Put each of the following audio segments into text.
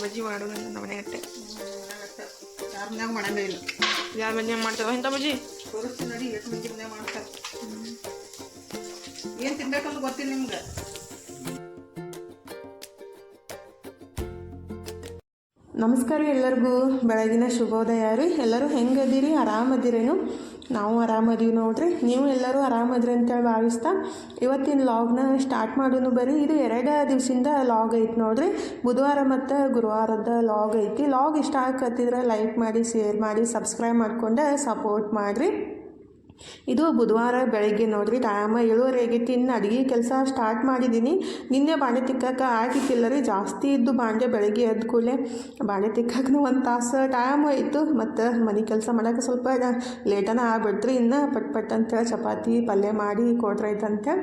ಬಜ್ಜಿ ಮಾಡೋಣ ನಮ್ಮ ಮನೆ ಅಟ್ಟೆ ಯಾರ ಮನ್ಯಾಗ ಮಾಡಂಗೇ ಇಲ್ಲ. ಯಾರ ಮನ್ಯಾಗ ಮಾಡ್ತಾವ ಇಂಥ ಬಜ್ಜಿ ತೋರಿಸ್ತೀನಿ ನೋಡಿ, ಎಷ್ಟು ಮಂದಿ ಮನ್ಯಾಗ ಮಾಡ್ತಾರೆ. ಏನು ತಿನ್ಬೇಕಂತ ಗೊತ್ತಿಲ್ಲ ನಿಮ್ಗೆ. ನಮಸ್ಕಾರ ಎಲ್ಲರಿಗೂ ಬೆಳಗಿನ ಶುಭೋದಯ ರೀ. ಎಲ್ಲರೂ ಹೆಂಗದಿರಿ? ಆರಾಮದಿರೇನು? ನಾವು ಆರಾಮದೀವಿ ನೋಡ್ರಿ. ನೀವು ಎಲ್ಲರೂ ಆರಾಮದ್ರಿ ಅಂತೇಳಿ ಭಾವಿಸ್ತಾ ಇವತ್ತಿನ ಲಾಗ್ನ ಸ್ಟಾರ್ಟ್ ಮಾಡೋನು ಬರ್ರಿ. ಇದು 2 ದಿವಸದಿಂದ ಲಾಗ್ ಐತಿ ನೋಡ್ರಿ. ಬುಧವಾರ ಮತ್ತು ಗುರುವಾರದ ಲಾಗ್ ಐತಿ. ಲಾಗ್ ಇಷ್ಟ ಆಗತ್ತಿದ್ರೆ ಲೈಕ್ ಮಾಡಿ, ಶೇರ್ ಮಾಡಿ, ಸಬ್ಸ್ಕ್ರೈಬ್ ಮಾಡ್ಕೊಂಡು ಸಪೋರ್ಟ್ ಮಾಡಿರಿ. ಇದು ಬುಧವಾರ ಬೆಳಗ್ಗೆ ನೋಡ್ರಿ. ಟೈಮ್ 7:30 ಆಗೈತಿ. ಇನ್ನು ಅಡುಗೆ ಕೆಲಸ ಸ್ಟಾರ್ಟ್ ಮಾಡಿದ್ದೀನಿ. ನಿನ್ನೆ ಬಾಂಡೆ ತಿಕ್ಕಕ್ಕೆ ಆಗಿತ್ತಿಲ್ಲ ರೀ, ಜಾಸ್ತಿ ಇದ್ದು ಬಾಂಡೆ. ಬೆಳಗ್ಗೆ ಎದ್ದ ಕೂಡಲೇ ಬಾಂಡೆ ತಿಕ್ಕಕ್ಕೆ 1 ತಾಸು ಟೈಮ್ ಆಯಿತು. ಮತ್ತು ಮನೆ ಕೆಲಸ ಮಾಡೋಕೆ ಸ್ವಲ್ಪ ಲೇಟನ ಆಗ್ಬಿಡ್ತ್ರಿ. ಇನ್ನು ಪಟ್ ಅಂತೇಳಿ ಚಪಾತಿ ಪಲ್ಯ ಮಾಡಿ ಕೊಟ್ರೈತಂತೆ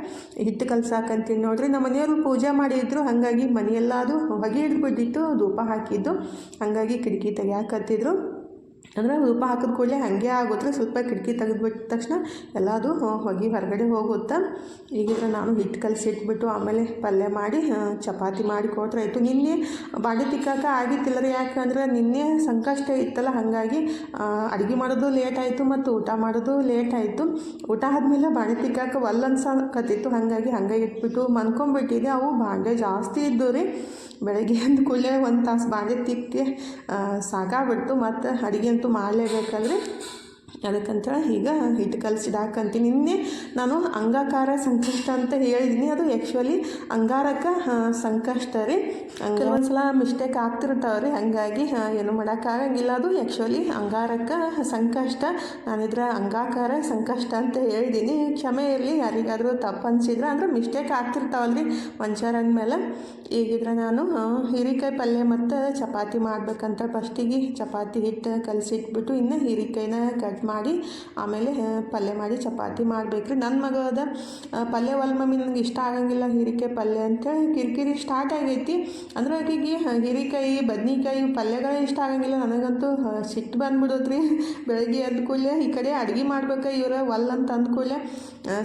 ಹಿಟ್ಟು ಕಲ್ಸಾಕಂತೀನಿ ನೋಡ್ರಿ. ನಮ್ಮ ಮನೆಯವರು ಪೂಜೆ ಮಾಡಿದ್ರು, ಹಾಗಾಗಿ ಮನೆಯೆಲ್ಲ ಅದು ಹೊಗೆ ಹಿಡಿದ್ಬಿಟ್ಟಿತ್ತು. ಧೂಪ ಹಾಕಿದ್ದು, ಹಾಗಾಗಿ ಕಿಟಕಿ ತೆಗಿಯಾಕತ್ತಿದ್ರು. ಅಂದರೆ ಧೂಪ ಹಾಕಿದ ಕೂಡಲೇ ಹಾಗೆ ಆಗುತ್ತೆ. ಸ್ವಲ್ಪ ಕಿಟಕಿ ತೆಗೆದ್ಬಿಟ್ಟ ತಕ್ಷಣ ಎಲ್ಲದು ಹೊಗೆ ಹೊರಗಡೆ ಹೋಗುತ್ತೆ. ಈಗಿದ್ರೆ ನಾನು ಹಿಟ್ಟು ಕಲಸಿಟ್ಬಿಟ್ಟು ಆಮೇಲೆ ಪಲ್ಯ ಮಾಡಿ ಚಪಾತಿ ಮಾಡಿ ಕೊಟ್ರಾಯ್ತು. ನಿನ್ನೆ ಬಾಂಡೆ ತಿಕ್ಕಾಕ ಆಗಿತ್ತಿಲ್ಲ ರೀ, ಯಾಕಂದ್ರೆ ನಿನ್ನೆ ಸಂಕಷ್ಟ ಇತ್ತಲ್ಲ, ಹಾಗಾಗಿ ಅಡುಗೆ ಮಾಡೋದು ಲೇಟ್ ಆಯಿತು ಮತ್ತು ಊಟ ಮಾಡೋದು ಲೇಟ್ ಆಯಿತು. ಊಟ ಆದಮೇಲೆ ಬಾಂಡೆ ತಿಕ್ಕಾಕ ಅನ್ಸಕತ್ತಿತ್ತು, ಹಾಗಾಗಿ ಹಂಗೆ ಇಟ್ಬಿಟ್ಟು ಮನ್ಕೊಂಬಿಟ್ಟಿದೆ. ಅವು ಬಾಂಡೆ ಜಾಸ್ತಿ ಇದ್ದು ರೀ. ಬೆಳಗ್ಗೆ ಅಂದ ಕೂಡಲೇ 1 ತಾಸು ಬಾಂಡೆ ತಿಕ್ಕಿ ಸಾಕಾಗ್ಬಿಡ್ತು. ಮತ್ತು ಅಡುಗೆ ಅಂತೂ ಮಾಡಲೇಬೇಕಲ್ರಿ. ಅದಕ್ಕಂತ ಈಗ ಹಿಟ್ಟು ಕಲಸಿಡಾಕಂತೀನಿ. ನಿನ್ನೆ ನಾನು ಅಂಗಾಕಾರ ಸಂಕಷ್ಟ ಅಂತ ಹೇಳಿದ್ದೀನಿ. ಅದು ಆ್ಯಕ್ಚುಲಿ ಅಂಗಾರಕ ಸಂಕಷ್ಟ ರೀ. ಕೆಲವೊಂದು ಸಲ ಮಿಸ್ಟೇಕ್ ಆಗ್ತಿರ್ತಾವೆ ರೀ, ಹಾಗಾಗಿ ಏನು ಮಾಡೋಕ್ಕಾಗಂಗಿಲ್ಲ. ಅದು ಆ್ಯಕ್ಚುಲಿ ಅಂಗಾರಕ ಸಂಕಷ್ಟ. ನಾನಿದ್ರೆ ಅಂಗಾಕಾರ ಸಂಕಷ್ಟ ಅಂತ ಹೇಳಿದ್ದೀನಿ. ಕ್ಷಮೆ ಇರಲಿ ಯಾರಿಗಾದರೂ ತಪ್ಪು ಅನಿಸಿದ್ರೆ. ಅಂದರೆ ಮಿಸ್ಟೇಕ್ ಆಗ್ತಿರ್ತಾವಲ್ರಿ ಮನುಷ್ಯರ ಅಂದಮೇಲೆ. ಈಗಿದ್ರೆ ನಾನು ಹೀರೆಕಾಯಿ ಪಲ್ಯ ಮತ್ತು ಚಪಾತಿ ಮಾಡ್ಬೇಕಂತ ಫಸ್ಟಿಗೆ ಚಪಾತಿ ಹಿಟ್ಟು ಕಲಸಿಟ್ಬಿಟ್ಟು ಇನ್ನು ಹೀರೆಕಾಯಿನ ಕಟ್ ಮಾಡಿ ಆಮೇಲೆ ಪಲ್ಯ ಮಾಡಿ ಚಪಾತಿ ಮಾಡಬೇಕ್ರಿ. ನನ್ನ ಮಗಳದ ಪಲ್ಯ ಮಮ್ಮಿ ನನಗೆ ಇಷ್ಟ ಆಗಂಗಿಲ್ಲ ಹೀರೆಕಾಯಿ ಪಲ್ಯ ಅಂತೇಳಿ ಕಿರಿಕಿರಿ ಸ್ಟಾರ್ಟ್ ಆಗೈತಿ. ಅಂದ್ರೆ ಆಕೆಗೆ ಹೀರೆಕಾಯಿ ಬದ್ನಿಕಾಯಿ ಪಲ್ಯಗಳೇ ಇಷ್ಟ ಆಗಂಗಿಲ್ಲ. ನನಗಂತೂ ಸಿಟ್ಟು ಬಂದ್ಬಿಡೋದ್ರಿ. ಬೆಳಗ್ಗೆ ಎದ್ದ ಕೂಡಲೇ ಈ ಕಡೆ ಅಡುಗೆ ಮಾಡ್ಬೇಕು, ಇವ್ರ ಅಂತ ಅಂದ್ಕೂಡಲೇ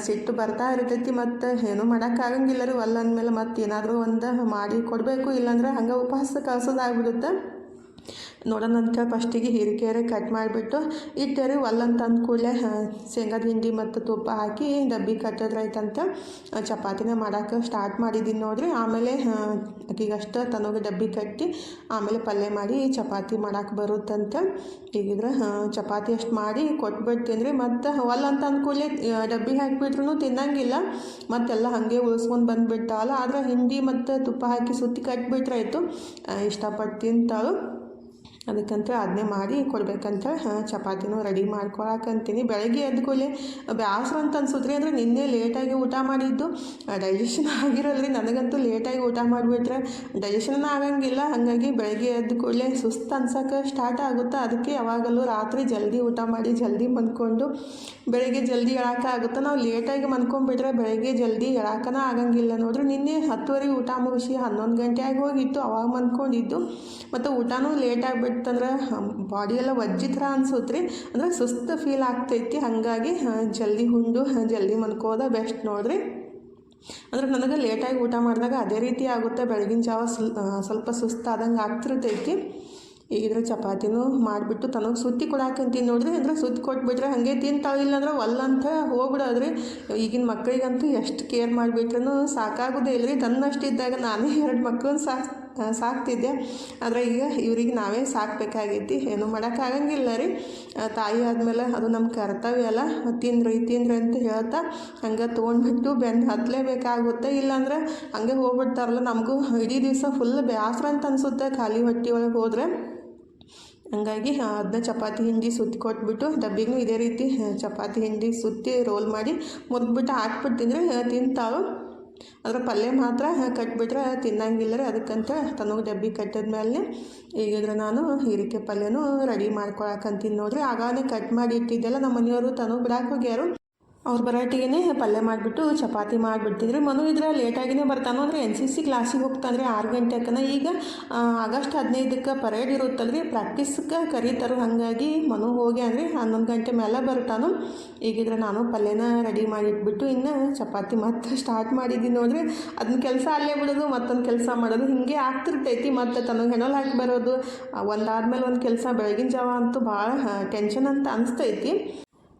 ಸಿಟ್ಟು ಬರ್ತಾ ಇರ್ತೈತಿ. ಮತ್ತು ಏನೂ ಮಾಡೋಕ್ಕಾಗಂಗಿಲ್ಲ ರೀ. ಅಂದಮೇಲೆ ಮತ್ತು ಏನಾದರೂ ಒಂದು ಮಾಡಿ ಕೊಡಬೇಕು, ಇಲ್ಲಾಂದ್ರೆ ಹಂಗೆ ಉಪವಾಸ ಕಳ್ಸೋದಾಗ್ಬಿಡುತ್ತೆ. ನೋಡೋಣ ಅಂತ ಫಸ್ಟಿಗೆ ಹೀರೆಕಾಯಿ ಕಟ್ ಮಾಡಿಬಿಟ್ಟು ಇಟ್ಟೇರಿ. ಅಂತ ಅಂದ ಕೂಡಲೇ ಶೇಂಗಾದ ಹಿಂಡಿ ಮತ್ತು ತುಪ್ಪ ಹಾಕಿ ಡಬ್ಬಿ ಕಟ್ಟಿದ್ರೈತಂತ ಚಪಾತಿನ ಮಾಡೋಕೆ ಸ್ಟಾರ್ಟ್ ಮಾಡಿದ್ದೀನಿ ನೋಡಿರಿ. ಆಮೇಲೆ ಆಕಿಗಷ್ಟು ತನಗೆ ಡಬ್ಬಿ ಕಟ್ಟಿ ಆಮೇಲೆ ಪಲ್ಯ ಮಾಡಿ ಚಪಾತಿ ಮಾಡೋಕೆ ಬರುತ್ತಂತ. ಈಗಿದ್ರೆ ಚಪಾತಿ ಅಷ್ಟು ಮಾಡಿ ಕೊಟ್ಬಿಡ್ತೀನಿ ರೀ. ಮತ್ತು ಅಂತ ಅಂದ ಕೂಡಲೇ ಡಬ್ಬಿ ಹಾಕಿಬಿಟ್ರು ತಿನ್ನಂಗಿಲ್ಲ, ಮತ್ತೆಲ್ಲ ಹಾಗೆ ಉಳಿಸ್ಕೊಂಡು ಬಂದುಬಿಡ್ತಾವಲ್ಲ. ಆದರೆ ಹಿಂಡಿ ಮತ್ತು ತುಪ್ಪ ಹಾಕಿ ಸುತ್ತಿ ಕಟ್ಬಿಟ್ರಾಯ್ತು, ಇಷ್ಟಪಟ್ಟು ತಿಂತಾಳು. ಅದಕ್ಕಂತ ಅದನ್ನೇ ಮಾಡಿ ಕೊಡ್ಬೇಕಂತ ಚಪಾತಿನೂ ರೆಡಿ ಮಾಡ್ಕೊಳಕಂತೀನಿ. ಬೆಳಗ್ಗೆ ಎದ್ದ ಕೂಡಲೇ ಬೇಸರ ಅಂತ ಅನ್ಸುತ್ತೆ. ಅಂದರೆ ನಿನ್ನೆ ಲೇಟಾಗಿ ಊಟ ಮಾಡಿದ್ದು ಡೈಜೆಷನ್ ಆಗಿರಲ್ರಿ. ನನಗಂತೂ ಲೇಟಾಗಿ ಊಟ ಮಾಡಿಬಿಟ್ರೆ ಡೈಜೆಷನ್ ಆಗಂಗಿಲ್ಲ. ಹಾಗಾಗಿ ಬೆಳಗ್ಗೆ ಎದ್ದ ಕೂಡಲೇ ಸುಸ್ತು ಅನ್ಸೋಕೆ ಸ್ಟಾರ್ಟ್ ಆಗುತ್ತೆ. ಅದಕ್ಕೆ ಯಾವಾಗಲೂ ರಾತ್ರಿ ಜಲ್ದಿ ಊಟ ಮಾಡಿ ಜಲ್ದಿ ಮನ್ಕೊಂಡು ಬೆಳಗ್ಗೆ ಜಲ್ದಿ ಆಗುತ್ತೆ. ನಾವು ಲೇಟಾಗಿ ಮನ್ಕೊಂಡ್ಬಿಟ್ರೆ ಬೆಳಗ್ಗೆ ಜಲ್ದಿ ಎಳಾಕನ ಆಗಂಗಿಲ್ಲ ನೋಡ್ರಿ. ನಿನ್ನೆ 10:30 ಊಟ ಮುಗಿಸಿ 11 ಗಂಟೆ ಆಗಿ ಹೋಗಿತ್ತು, ಅವಾಗ ಮನ್ಕೊಂಡಿದ್ದು. ಮತ್ತು ಊಟನೂ ಲೇಟ್ ಆಗಿಬಿಡ್ತಂದ್ರೆ ಬಾಡಿ ಎಲ್ಲ ವಜ್ಜಿ ಥರ ಅನ್ಸುತ್ತೆ ರೀ. ಅಂದರೆ ಸುಸ್ತು ಫೀಲ್ ಆಗ್ತೈತಿ. ಹಾಗಾಗಿ ಜಲ್ದಿ ಉಂಡು ಜಲ್ದಿ ಮನ್ಕೋದ ಬೆಸ್ಟ್ ನೋಡ್ರಿ. ಅಂದರೆ ನನಗೆ ಲೇಟಾಗಿ ಊಟ ಮಾಡಿದಾಗ ಅದೇ ರೀತಿ ಆಗುತ್ತೆ. ಬೆಳಗಿನ ಜಾವ ಸ್ವಲ್ಪ ಸುಸ್ತಾದಂಗೆ ಆಗ್ತಿರ್ತೈತಿ. ಈಗಿದ್ರೆ ಚಪಾತಿನೂ ಮಾಡಿಬಿಟ್ಟು ತನಗೆ ಸುತ್ತಿ ಕೊಡಾಕಂತೀನಿ ನೋಡಿರಿ. ಅಂದರೆ ಸುತ್ತಿ ಕೊಟ್ಬಿಟ್ರೆ ಹಾಗೆ ತಿಂತಾಳಿಲ್ಲ ಅಂದ್ರೆ ಅಂತ ಹೋಗ್ಬಿಡೋದ್ರಿ. ಈಗಿನ ಮಕ್ಕಳಿಗಂತೂ ಎಷ್ಟು ಕೇರ್ ಮಾಡಿಬಿಟ್ರೂ ಸಾಕಾಗೋದೇ ಇಲ್ಲ ರೀ. ತನ್ನಷ್ಟಿದ್ದಾಗ ನಾನೇ 2 ಮಕ್ಕಳನ್ನ ಸಾಕ್ತಿದ್ದೆ. ಆದರೆ ಈಗ ಇವ್ರಿಗೆ ನಾವೇ ಸಾಕಬೇಕಾಗೈತಿ. ಏನೂ ಮಾಡೋಕ್ಕಾಗಂಗಿಲ್ಲ ರೀ. ತಾಯಿ ಆದಮೇಲೆ ಅದು ನಮ್ಮ ಕರ್ತವ್ಯ ಅಲ್ಲ. ತಿಂದ್ರಿ ಅಂತ ಹೇಳ್ತಾ ಹಂಗೆ ತೊಗೊಂಡ್ಬಿಟ್ಟು ಬೆನ್ನು ಹತ್ತಲೇಬೇಕಾಗುತ್ತೆ. ಇಲ್ಲಾಂದ್ರೆ ಹಂಗೆ ಹೋಗ್ಬಿಡ್ತಾರಲ್ಲ. ನಮಗೂ ಇಡೀ ದಿವಸ ಫುಲ್ ಬೇಸರ ಅಂತ ಅನಿಸುತ್ತೆ ಖಾಲಿ ಹೊಟ್ಟೆ ಒಳಗೆ ಹೋದರೆ. ಹಂಗಾಗಿ ಅದನ್ನ ಚಪಾತಿ ಹಿಂಡಿ ಸುತ್ತಿ ಕೊಟ್ಬಿಟ್ಟು ಡಬ್ಬಿಗೂ ಇದೇ ರೀತಿ ಚಪಾತಿ ಹಿಂಡಿ ಸುತ್ತಿ ರೋಲ್ ಮಾಡಿ ಮುರಿದ್ಬಿಟ್ಟು ಹಾಕ್ಬಿಡ್ತೀನಿ ರೀ. ತಿಂತಾಳು. ಅದರ ಪಲ್ಯ ಮಾತ್ರ ಕಟ್ಬಿಟ್ರೆ ತಿನ್ನಂಗಿಲ್ಲ ರೀ. ಅದಕ್ಕಂತ ತನಗೆ ಡಬ್ಬಿ ಕಟ್ಟಿದ್ಮೇಲೆ ಈಗಿದ್ರೆ ನಾನು ಹೀರೆಕಾಯಿ ಪಲ್ಯನೂ ರೆಡಿ ಮಾಡ್ಕೊಳಕಂತೀನಿ ನೋಡ್ರಿ. ಆಗಾನೇ ಕಟ್ ಮಾಡಿ ಇಟ್ಟಿದ್ದೆಲ್ಲ ನಮ್ಮ ಮನೆಯವರು ತನಗೆ ಬಿಡಾಕೆ ಹೋಗ್ಯಾರು. ಅವ್ರ ಬರಾಟಿಗೆ ಪಲ್ಯ ಮಾಡಿಬಿಟ್ಟು ಚಪಾತಿ ಮಾಡಿಬಿಡ್ತಿದ್ರಿ. ಮನು ಇದ್ರೆ ಲೇಟಾಗಿಯೇ ಬರ್ತಾನೋ ಅಂದರೆ NCC ಕ್ಲಾಸಿಗೆ ಹೋಗ್ತಾನೆ 6 ಗಂಟೆಕನ. ಈಗ ಆಗಸ್ಟ್ 15ಕ್ಕೆ ಪರೇಡ್ ಇರುತ್ತಲ್ರಿ, ಪ್ರಾಕ್ಟೀಸ್ಗೆ ಕರೀತಾರೆ. ಹಾಗಾಗಿ ಮನು ಹೋಗಿ ಅಂದರೆ 11 ಗಂಟೆ ಮೇಲೆ ಬರ್ತಾನು. ಈಗಿದ್ರೆ ನಾನು ಪಲ್ಯನ ರೆಡಿ ಮಾಡಿಟ್ಬಿಟ್ಟು ಇನ್ನು ಚಪಾತಿ ಮತ್ತೆ ಸ್ಟಾರ್ಟ್ ಮಾಡಿದ್ದೀನಿ ನೋಡ್ರಿ. ಅದನ್ನ ಕೆಲಸ ಅಲ್ಲೇ ಬಿಡೋದು, ಮತ್ತೊಂದು ಕೆಲಸ ಮಾಡೋದು, ಹಿಂಗೆ ಆಗ್ತಿರ್ತೈತಿ. ಮತ್ತು ತನಗೆ ಹೆಣಲ್ ಹಾಕಿ ಬರೋದು, ಒಂದಾದ್ಮೇಲೆ ಒಂದು ಕೆಲಸ. ಬೆಳಗಿನ ಜಾವ ಅಂತೂ ಭಾಳ ಟೆನ್ಷನ್ ಅಂತ ಅನಿಸ್ತೈತಿ.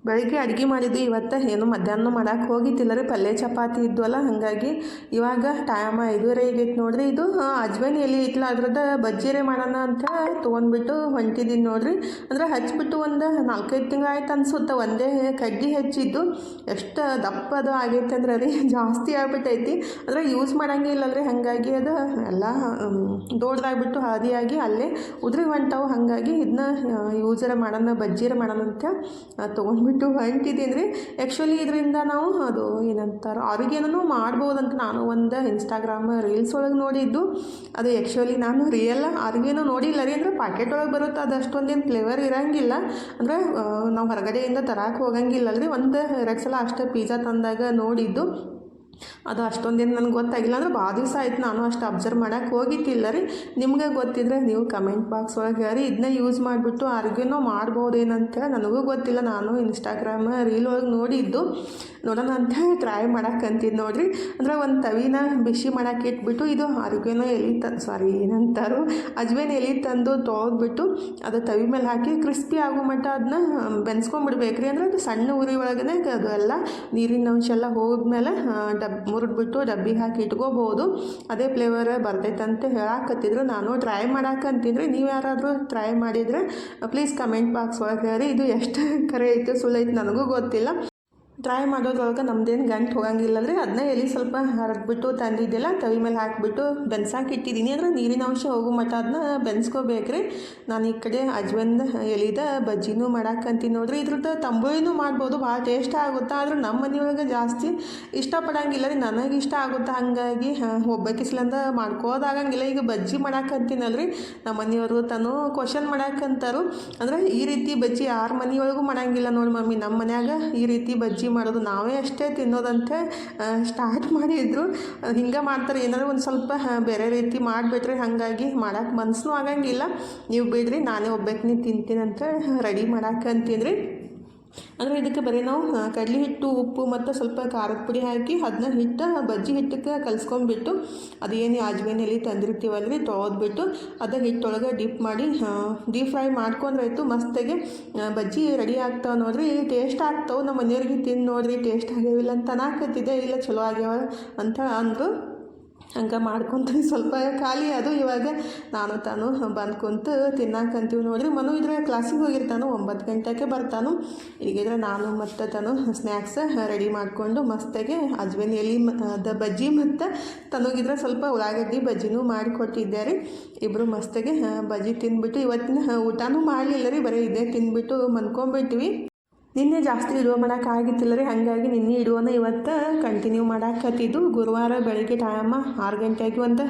ಬೆಳಿಗ್ಗೆ ಅಡುಗೆ ಮಾಡಿದ್ದು ಇವತ್ತು ಏನು ಮಧ್ಯಾಹ್ನ ಮಾಡೋಕೆ ಹೋಗಿದ್ದಿಲ್ಲ ರೀ, ಪಲ್ಯ ಚಪಾತಿ ಇದ್ವಲ್ಲ. ಹಾಗಾಗಿ ಇವಾಗ ಟೈಮ್ 5:30 ಆಗೈತೆ ನೋಡ್ರಿ. ಇದು ಅಜ್ವೇನ್ ಎಲೆ ಐತಲ್ಲ, ಅದ್ರದ್ದು ಬಜ್ಜಿರೆ ಮಾಡೋಣ ಅಂತ ತೊಗೊಂಡ್ಬಿಟ್ಟು ಹೊಂಟಿದ್ದೀನಿ ನೋಡ್ರಿ. ಅಂದರೆ ಹಚ್ಬಿಟ್ಟು ಒಂದು 4-5 ತಿಂಗಳು ಆಯ್ತು ಅನ್ಸುತ್ತೆ. ಒಂದೇ ಕಡ್ಡಿ ಹಚ್ಚಿದ್ದು ಎಷ್ಟು ದಪ್ಪ ಅದು ಆಗೈತೆ ಅಂದ್ರೆ ರೀ, ಜಾಸ್ತಿ ಆಗ್ಬಿಟ್ಟೈತಿ. ಅಂದರೆ ಯೂಸ್ ಮಾಡೋಂಗಿಲ್ಲಲ್ರಿ, ಹಾಗಾಗಿ ಅದು ಎಲ್ಲ ದೊಡ್ಡದಾಗ್ಬಿಟ್ಟು ಹಳದಿಯಾಗಿ ಅಲ್ಲೇ ಉದ್ರಿ ಹೊಂಟವು. ಹಾಗಾಗಿ ಇದನ್ನ ಯೂಸರ ಮಾಡೋಣ, ಬಜ್ಜಿರೆ ಮಾಡೋಣ ಅಂತ ತೊಗೊಂಡ್ಬಿಟ್ಟು ಹೊಂಟಿದ್ದೀನಿ ರೀ. ಆ್ಯಕ್ಚುಲಿ ಇದರಿಂದ ನಾವು ಅದು ಏನಂತಾರೆ ಆರೋಗ್ಯನೂ ಮಾಡ್ಬೋದಂತ ನಾನು ಒಂದು ಇನ್ಸ್ಟಾಗ್ರಾಮ್ ರೀಲ್ಸ್ ಒಳಗೆ ನೋಡಿದ್ದು. ಅದು ಆ್ಯಕ್ಚುಲಿ ನಾನು ರಿಯಲ್ ಆರೋಗ್ಯನೂ ನೋಡಿಲ್ಲ ರೀ. ಅಂದರೆ ಪ್ಯಾಕೆಟ್ ಒಳಗೆ ಬರುತ್ತೆ, ಅದು ಅಷ್ಟೊಂದೇನು ಫ್ಲೇವರ್ ಇರೋಂಗಿಲ್ಲ. ಅಂದರೆ ನಾವು ಹೊರಗಡೆಯಿಂದ ತರಕ್ಕೆ ಹೋಗಂಗಿಲ್ಲ ರೀ. 1-2 ಸಲ ಅಷ್ಟೇ ಪಿಜ್ಜಾ ತಂದಾಗ ನೋಡಿದ್ದು. ಅದು ಅಷ್ಟೊಂದೇನು ನನಗೆ ಗೊತ್ತಾಗಿಲ್ಲ. ಅಂದರೆ ಭಾಳ ದಿವಸ ಆಯ್ತು ನಾನು ಅಷ್ಟು ಅಬ್ಸರ್ವ್ ಮಾಡೋಕ್ಕೆ ಹೋಗಿತ್ತಿಲ್ಲ ರೀ. ನಿಮ್ಗೆ ಗೊತ್ತಿದ್ರೆ ನೀವು ಕಮೆಂಟ್ ಬಾಕ್ಸ್ ಒಳಗೆ ರೀ ಇದನ್ನ ಯೂಸ್ ಮಾಡಿಬಿಟ್ಟು ಆರೋಗ್ಯನೂ ಮಾಡ್ಬೋದೇನಂತೇಳಿ. ನನಗೂ ಗೊತ್ತಿಲ್ಲ, ನಾನು ಇನ್ಸ್ಟಾಗ್ರಾಮ್ ರೀಲ್ ಒಳಗೆ ನೋಡಿದ್ದು. ನೋಡೋಣ ಅಂತ ಟ್ರೈ ಮಾಡೋಕ್ಕಂತಿದ್ದು ನೋಡಿರಿ. ಅಂದರೆ ಒಂದು ತವಿನ ಬಿಸಿ ಮಾಡೋಕ್ಕೆ ಇಟ್ಬಿಟ್ಟು ಇದು ಆರೋಗ್ಯನೋ ಎಲೆ ಏನಂತಾರೋ ಅಜ್ವೇನ್ ಎಲೆ ತಂದು ತೊಳೆದ್ಬಿಟ್ಟು ಅದು ತವಿ ಮೇಲೆ ಹಾಕಿ ಕ್ರಿಸ್ಪಿ ಆಗೋ ಮಟ್ಟ ಅದನ್ನ ಬೆನ್ಸ್ಕೊಂಡ್ಬಿಡ್ಬೇಕ್ರಿ. ಅಂದರೆ ಅದು ಸಣ್ಣ ಉರಿ ಒಳಗನೆ ಅದು ಎಲ್ಲ ನೀರಿನ ಅಂಶ ಎಲ್ಲ ಹೋದ್ಮೇಲೆ ಮುರಿದ್ಬಿಟ್ಟು ಡಬ್ಬಿಗೆ ಹಾಕಿ ಇಟ್ಕೋಬೋದು. ಅದೇ ಫ್ಲೇವರ್ ಬರ್ತೈತಂತ ಹೇಳಾಕತ್ತಿದ್ರು. ನಾನು ಟ್ರೈ ಮಾಡೋಕ್ಕಂತಿದ್ರೆ, ನೀವು ಯಾರಾದರೂ ಟ್ರೈ ಮಾಡಿದರೆ ಪ್ಲೀಸ್ ಕಮೆಂಟ್ ಬಾಕ್ಸ್ ಒಳಗೆ ಹೇಳಿ. ಇದು ಎಷ್ಟು ಕರೆ ಐತೆ ಸುಳ್ಳು ಐತೆ ನನಗೂ ಗೊತ್ತಿಲ್ಲ. ಟ್ರೈ ಮಾಡೋದ್ರೊಳಗೆ ನಮ್ದೇನು ಗಂಟು ಹೋಗಂಗಿಲ್ಲ ರೀ. ಅದನ್ನ ಎಲೆ ಸ್ವಲ್ಪ ಹರಡ್ಬಿಟ್ಟು ತಂದಿದ್ದೆಲ್ಲ ತವಿ ಮೇಲೆ ಹಾಕಿಬಿಟ್ಟು ಬೆನ್ಸಾಕೆ ಇಟ್ಟಿದ್ದೀನಿ. ಅಂದರೆ ನೀರಿನ ಅಂಶ ಹೋಗೋ ಮಟ್ಟ ಅದನ್ನ ಬೆನ್ಸ್ಕೋಬೇಕ್ರಿ. ನಾನು ಈ ಕಡೆ ಅಜ್ವೇನ್ ಎಲೆದ ಬಜ್ಜಿನೂ ಮಾಡಾಕಂತೀನಿ ನೋಡ್ರಿ. ಇದ್ರದ್ದು ತಂಬುಳಿನೂ ಮಾಡ್ಬೋದು, ಭಾಳ ಟೇಸ್ಟ್ ಆಗುತ್ತೆ. ಆದ್ರೆ ನಮ್ಮ ಮನೆಯೊಳಗೆ ಜಾಸ್ತಿ ಇಷ್ಟಪಡಂಗಿಲ್ಲ ರೀ, ನನಗೆ ಇಷ್ಟ ಆಗುತ್ತೆ. ಹಾಗಾಗಿ ಒಬ್ಬಕ್ಕಿಸ್ಲಂದ ಮಾಡ್ಕೋದಾಗಂಗಿಲ್ಲ. ಈಗ ಬಜ್ಜಿ ಮಾಡಾಕಂತೀನಲ್ರಿ, ನಮ್ಮ ಮನೆಯವರು ತಾನು ಕ್ವಶನ್ ಮಾಡಾಕಂತಾರು. ಅಂದರೆ ಈ ರೀತಿ ಬಜ್ಜಿ ಯಾರ ಮನೆಯೊಳಗೂ ಮಾಡಂಗಿಲ್ಲ ನೋಡಿ ಮಮ್ಮಿ, ನಮ್ಮ ಮನ್ಯಾಗ ಈ ರೀತಿ ಬಜ್ಜಿ ಮಾಡೋದು ನಾವೇ ಅಷ್ಟೇ ತಿನ್ನೋದಂತೆ ಸ್ಟಾರ್ಟ್ ಮಾಡಿದ್ರು. ಹಿಂಗೆ ಮಾಡ್ತಾರೆ, ಏನಾದ್ರು ಒಂದು ಸ್ವಲ್ಪ ಬೇರೆ ರೀತಿ ಮಾಡಿಬಿಟ್ರೆ. ಹಾಗಾಗಿ ಮಾಡೋಕ್ಕೆ ಮನಸ್ಸೂ ಆಗಂಗಿಲ್ಲ. ನೀವು ಬಿಡ್ರಿ, ನಾನೇ ಒಬ್ಬಾಕಿನಿ ತಿಂತೀನಿ ಅಂತ ರೆಡಿ ಮಾಡಾಕಂತೀನಿ ರೀ. ಅಂದರೆ ಇದಕ್ಕೆ ಬರೀ ನಾವು ಕಡಲೆ ಹಿಟ್ಟು, ಉಪ್ಪು ಮತ್ತು ಸ್ವಲ್ಪ ಖಾರದ ಪುಡಿ ಹಾಕಿ ಅದನ್ನ ಹಿಟ್ಟು ಬಜ್ಜಿ ಹಿಟ್ಟಕ್ಕೆ ಕಲಿಸ್ಕೊಂಡ್ಬಿಟ್ಟು ಅದೇನು ಅಜ್ವೇನ್ ಎಲೆ ತಂದಿರ್ತೀವಲ್ರಿ ತೊಳೆದ್ಬಿಟ್ಟು ಅದು ಹಿಟ್ಟೊಳಗೆ ಡಿಪ್ ಮಾಡಿ ಡೀಪ್ ಫ್ರೈ ಮಾಡ್ಕೊಂಡ್ರಾಯ್ತು. ಮಸ್ತಾಗಿ ಬಜ್ಜಿ ರೆಡಿ ಆಗ್ತಾವೆ ನೋಡಿರಿ. ಟೇಸ್ಟ್ ಆಗ್ತಾವೆ. ನಮ್ಮ ಮನೆಯವ್ರಿಗೆ ತಿಂದು ನೋಡಿರಿ ಟೇಸ್ಟ್ ಆಗ್ಯಾವಿಲ್ಲ ಅಂತ ಅನ್ನಕತ್ತಿದ್ದೆ. ಇಲ್ಲ ಚಲೋ ಆಗ್ಯಾವ ಅಂತ ಅಂದರು. ಹಂಗೆ ಮಾಡ್ಕೊತೀನಿ. ಸ್ವಲ್ಪ ಖಾಲಿ ಅದು. ಇವಾಗ ನಾನು ತಾನು ಬಂದು ಕುಂತು ತಿನ್ನಾಕಂತೀವಿ ನೋಡ್ರಿ. ಮನು ಇದ್ರೆ ಕ್ಲಾಸಿಗೆ ಹೋಗಿರ್ತಾನು, 9 ಗಂಟೆಗೆ ಬರ್ತಾನು. ಈಗಿದ್ರೆ ನಾನು ಮತ್ತು ತಾನು ಸ್ನ್ಯಾಕ್ಸ್ ರೆಡಿ ಮಾಡಿಕೊಂಡು ಮಸ್ತಾಗಿ ಅಜ್ವೇನ್ ಎಲೆ ಬಜ್ಜಿ ಮತ್ತು ತನಗಿದ್ರೆ ಸ್ವಲ್ಪ ಉಳ್ಳಾಗಡ್ಡಿ ಬಜ್ಜಿನೂ ಮಾಡಿಕೊಟ್ಟಿದ್ದೆ ರೀ. ಇಬ್ಬರು ಮಸ್ತಾಗಿ ಬಜ್ಜಿ ತಿಂದ್ಬಿಟ್ಟು ಇವತ್ತಿನ ಊಟನೂ ಮಾಡಲಿಲ್ಲ ರೀ, ಬರೀ ಇದೇ ತಿಂದ್ಬಿಟ್ಟು ಮನ್ಕೊಂಬಿಟ್ವಿ. ನಿನ್ನೆ ಜಾಸ್ತಿ ಇಡುವ ಮಾಡೋಕ್ಕಾಗಿತ್ತಿಲ್ಲ ರೀ, ಹಾಗಾಗಿ ನಿನ್ನೆ ಇಡುವನ ಇವತ್ತು ಕಂಟಿನ್ಯೂ ಮಾಡಾಕತ್ತಿದ್ದು. ಗುರುವಾರ ಬೆಳಗ್ಗೆ ಟೈಮ 6 ಗಂಟೆಗೆ ಒಂದು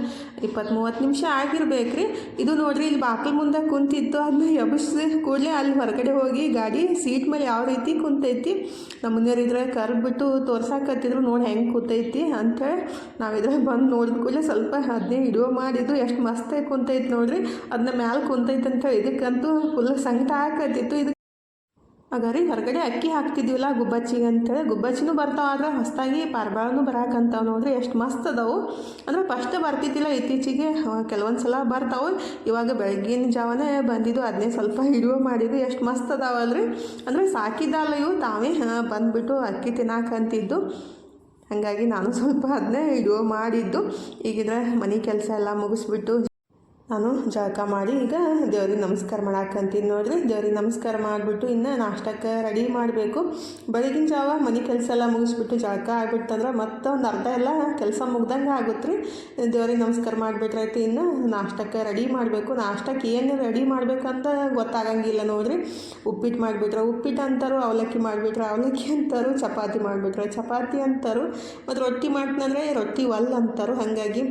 20-30 ನಿಮಿಷ ಆಗಿರ್ಬೇಕು ರೀ. ಇದು ನೋಡಿರಿ, ಇಲ್ಲಿ ಬಾಗಿಲು ಮುಂದೆ ಕುಂತಿತ್ತು. ಅದನ್ನ ಎಬ್ಬಿಸಿ ಕೂಡಲೇ ಅಲ್ಲಿ ಹೊರಗಡೆ ಹೋಗಿ ಗಾಡಿ ಸೀಟ್ ಮೇಲೆ ಯಾವ ರೀತಿ ಕುಂತೈತಿ ನಮ್ಮ ಮನೆಯವ್ರಿದ್ರೆ ಕರೆದ್ಬಿಟ್ಟು ತೋರ್ಸಾಕತ್ತಿದ್ರು. ನೋಡಿ ಹೆಂಗೆ ಕೂತೈತಿ ಅಂಥೇಳಿ ನಾವಿದ್ರೆ ಬಂದು ನೋಡಿದ ಕೂಡಲೇ ಸ್ವಲ್ಪ ಅದನ್ನೇ ಇಡುವ ಮಾಡಿದ್ದು. ಎಷ್ಟು ಮಸ್ತಾಗಿ ಕುಂತೈತಿ ನೋಡಿರಿ. ಅದನ್ನ ಮ್ಯಾಲೆ ಕುಂತೈತೆ ಅಂತ ಇದಕ್ಕಂತೂ ಫುಲ್ ಸಂಕಟ ಹಾಕತ್ತಿತ್ತು. ಇದು ಆಗ ರೀ ಹೊರಗಡೆ ಅಕ್ಕಿ ಹಾಕ್ತಿದ್ವಿಲ್ಲ ಗುಬ್ಬಚ್ಚಿಗೆ ಅಂತೇಳಿ, ಗುಬ್ಬಚ್ಚಿನೂ ಬರ್ತಾವೆ. ಆದರೆ ಹೊಸದಾಗಿ ಪಾರಿವಾಳನೂ ಬರಾಕಂತಾವೆ ನೋಡ್ರಿ. ಎಷ್ಟು ಮಸ್ತ್ ಅದಾವು. ಅಂದರೆ ಫಸ್ಟ್ ಬರ್ತಿದ್ದಿಲ್ಲ, ಇತ್ತೀಚೆಗೆ ಕೆಲವೊಂದು ಸಲ ಬರ್ತಾವೆ. ಇವಾಗ ಬೆಳಗ್ಗಿನ ಜಾವನೇ ಬಂದಿದ್ದು, ಅದನ್ನೇ ಸ್ವಲ್ಪ ಹಿಡಿಯೋ ಮಾಡಿದ್ದು. ಎಷ್ಟು ಮಸ್ತ್ ಅದಾವಲ್ರಿ. ಅಂದರೆ ಸಾಕಿದ್ದಲ್ಲ ಇವು, ತಾವೇ ಬಂದುಬಿಟ್ಟು ಅಕ್ಕಿ ತಿನ್ನಾಕಂತಿದ್ದು. ಹಾಗಾಗಿ ನಾನು ಸ್ವಲ್ಪ ಅದನ್ನೇ ಹಿಡಿಯೋ ಮಾಡಿದ್ದು. ಈಗಿದ್ರೆ ಮನೆ ಕೆಲಸ ಎಲ್ಲ ಮುಗಿಸ್ಬಿಟ್ಟು ನಾನು ಜಳಕ ಮಾಡಿ ಈಗ ದೇವ್ರಿಗೆ ನಮಸ್ಕಾರ ಮಾಡಾಕಂತೀನಿ ನೋಡಿರಿ. ದೇವ್ರಿಗೆ ನಮಸ್ಕಾರ ಮಾಡಿಬಿಟ್ಟು ಇನ್ನು ನಾಷ್ಟಕ್ಕೆ ರೆಡಿ ಮಾಡಬೇಕು. ಬೆಳಗಿನ ಜಾವ ಮನೆ ಕೆಲಸ ಎಲ್ಲ ಮುಗಿಸ್ಬಿಟ್ಟು ಜಳಕ ಆಗ್ಬಿಟ್ಟಂದ್ರೆ ಮತ್ತೆ ಒಂದು ಅರ್ಧ ಎಲ್ಲ ಕೆಲಸ ಮುಗ್ದಂಗೆ ಆಗುತ್ತೆ ರೀ. ದೇವ್ರಿಗೆ ನಮಸ್ಕಾರ ಮಾಡಿಬಿಟ್ರಾಯ್ತು. ಇನ್ನು ನಾಷ್ಟಕ್ಕೆ ರೆಡಿ ಮಾಡಬೇಕು. ನಾಷ್ಟಕ್ಕೆ ಏನು ರೆಡಿ ಮಾಡ್ಬೇಕಂತ ಗೊತ್ತಾಗಂಗಿಲ್ಲ ನೋಡಿರಿ. ಉಪ್ಪಿಟ್ಟು ಮಾಡಿಬಿಟ್ರೆ ಉಪ್ಪಿಟ್ಟು ಅಂತಾರು, ಅವಲಕ್ಕಿ ಮಾಡಿಬಿಟ್ರೆ ಅವಲಕ್ಕಿ ಅಂತಾರು, ಚಪಾತಿ ಮಾಡಿಬಿಟ್ರೆ ಚಪಾತಿ ಅಂತಾರು, ಮತ್ತು ರೊಟ್ಟಿ ಮಾಡ್ತಂದ್ರೆ ರೊಟ್ಟಿ ಒಲ್ ಅಂತಾರು. ಹಾಗಾಗಿ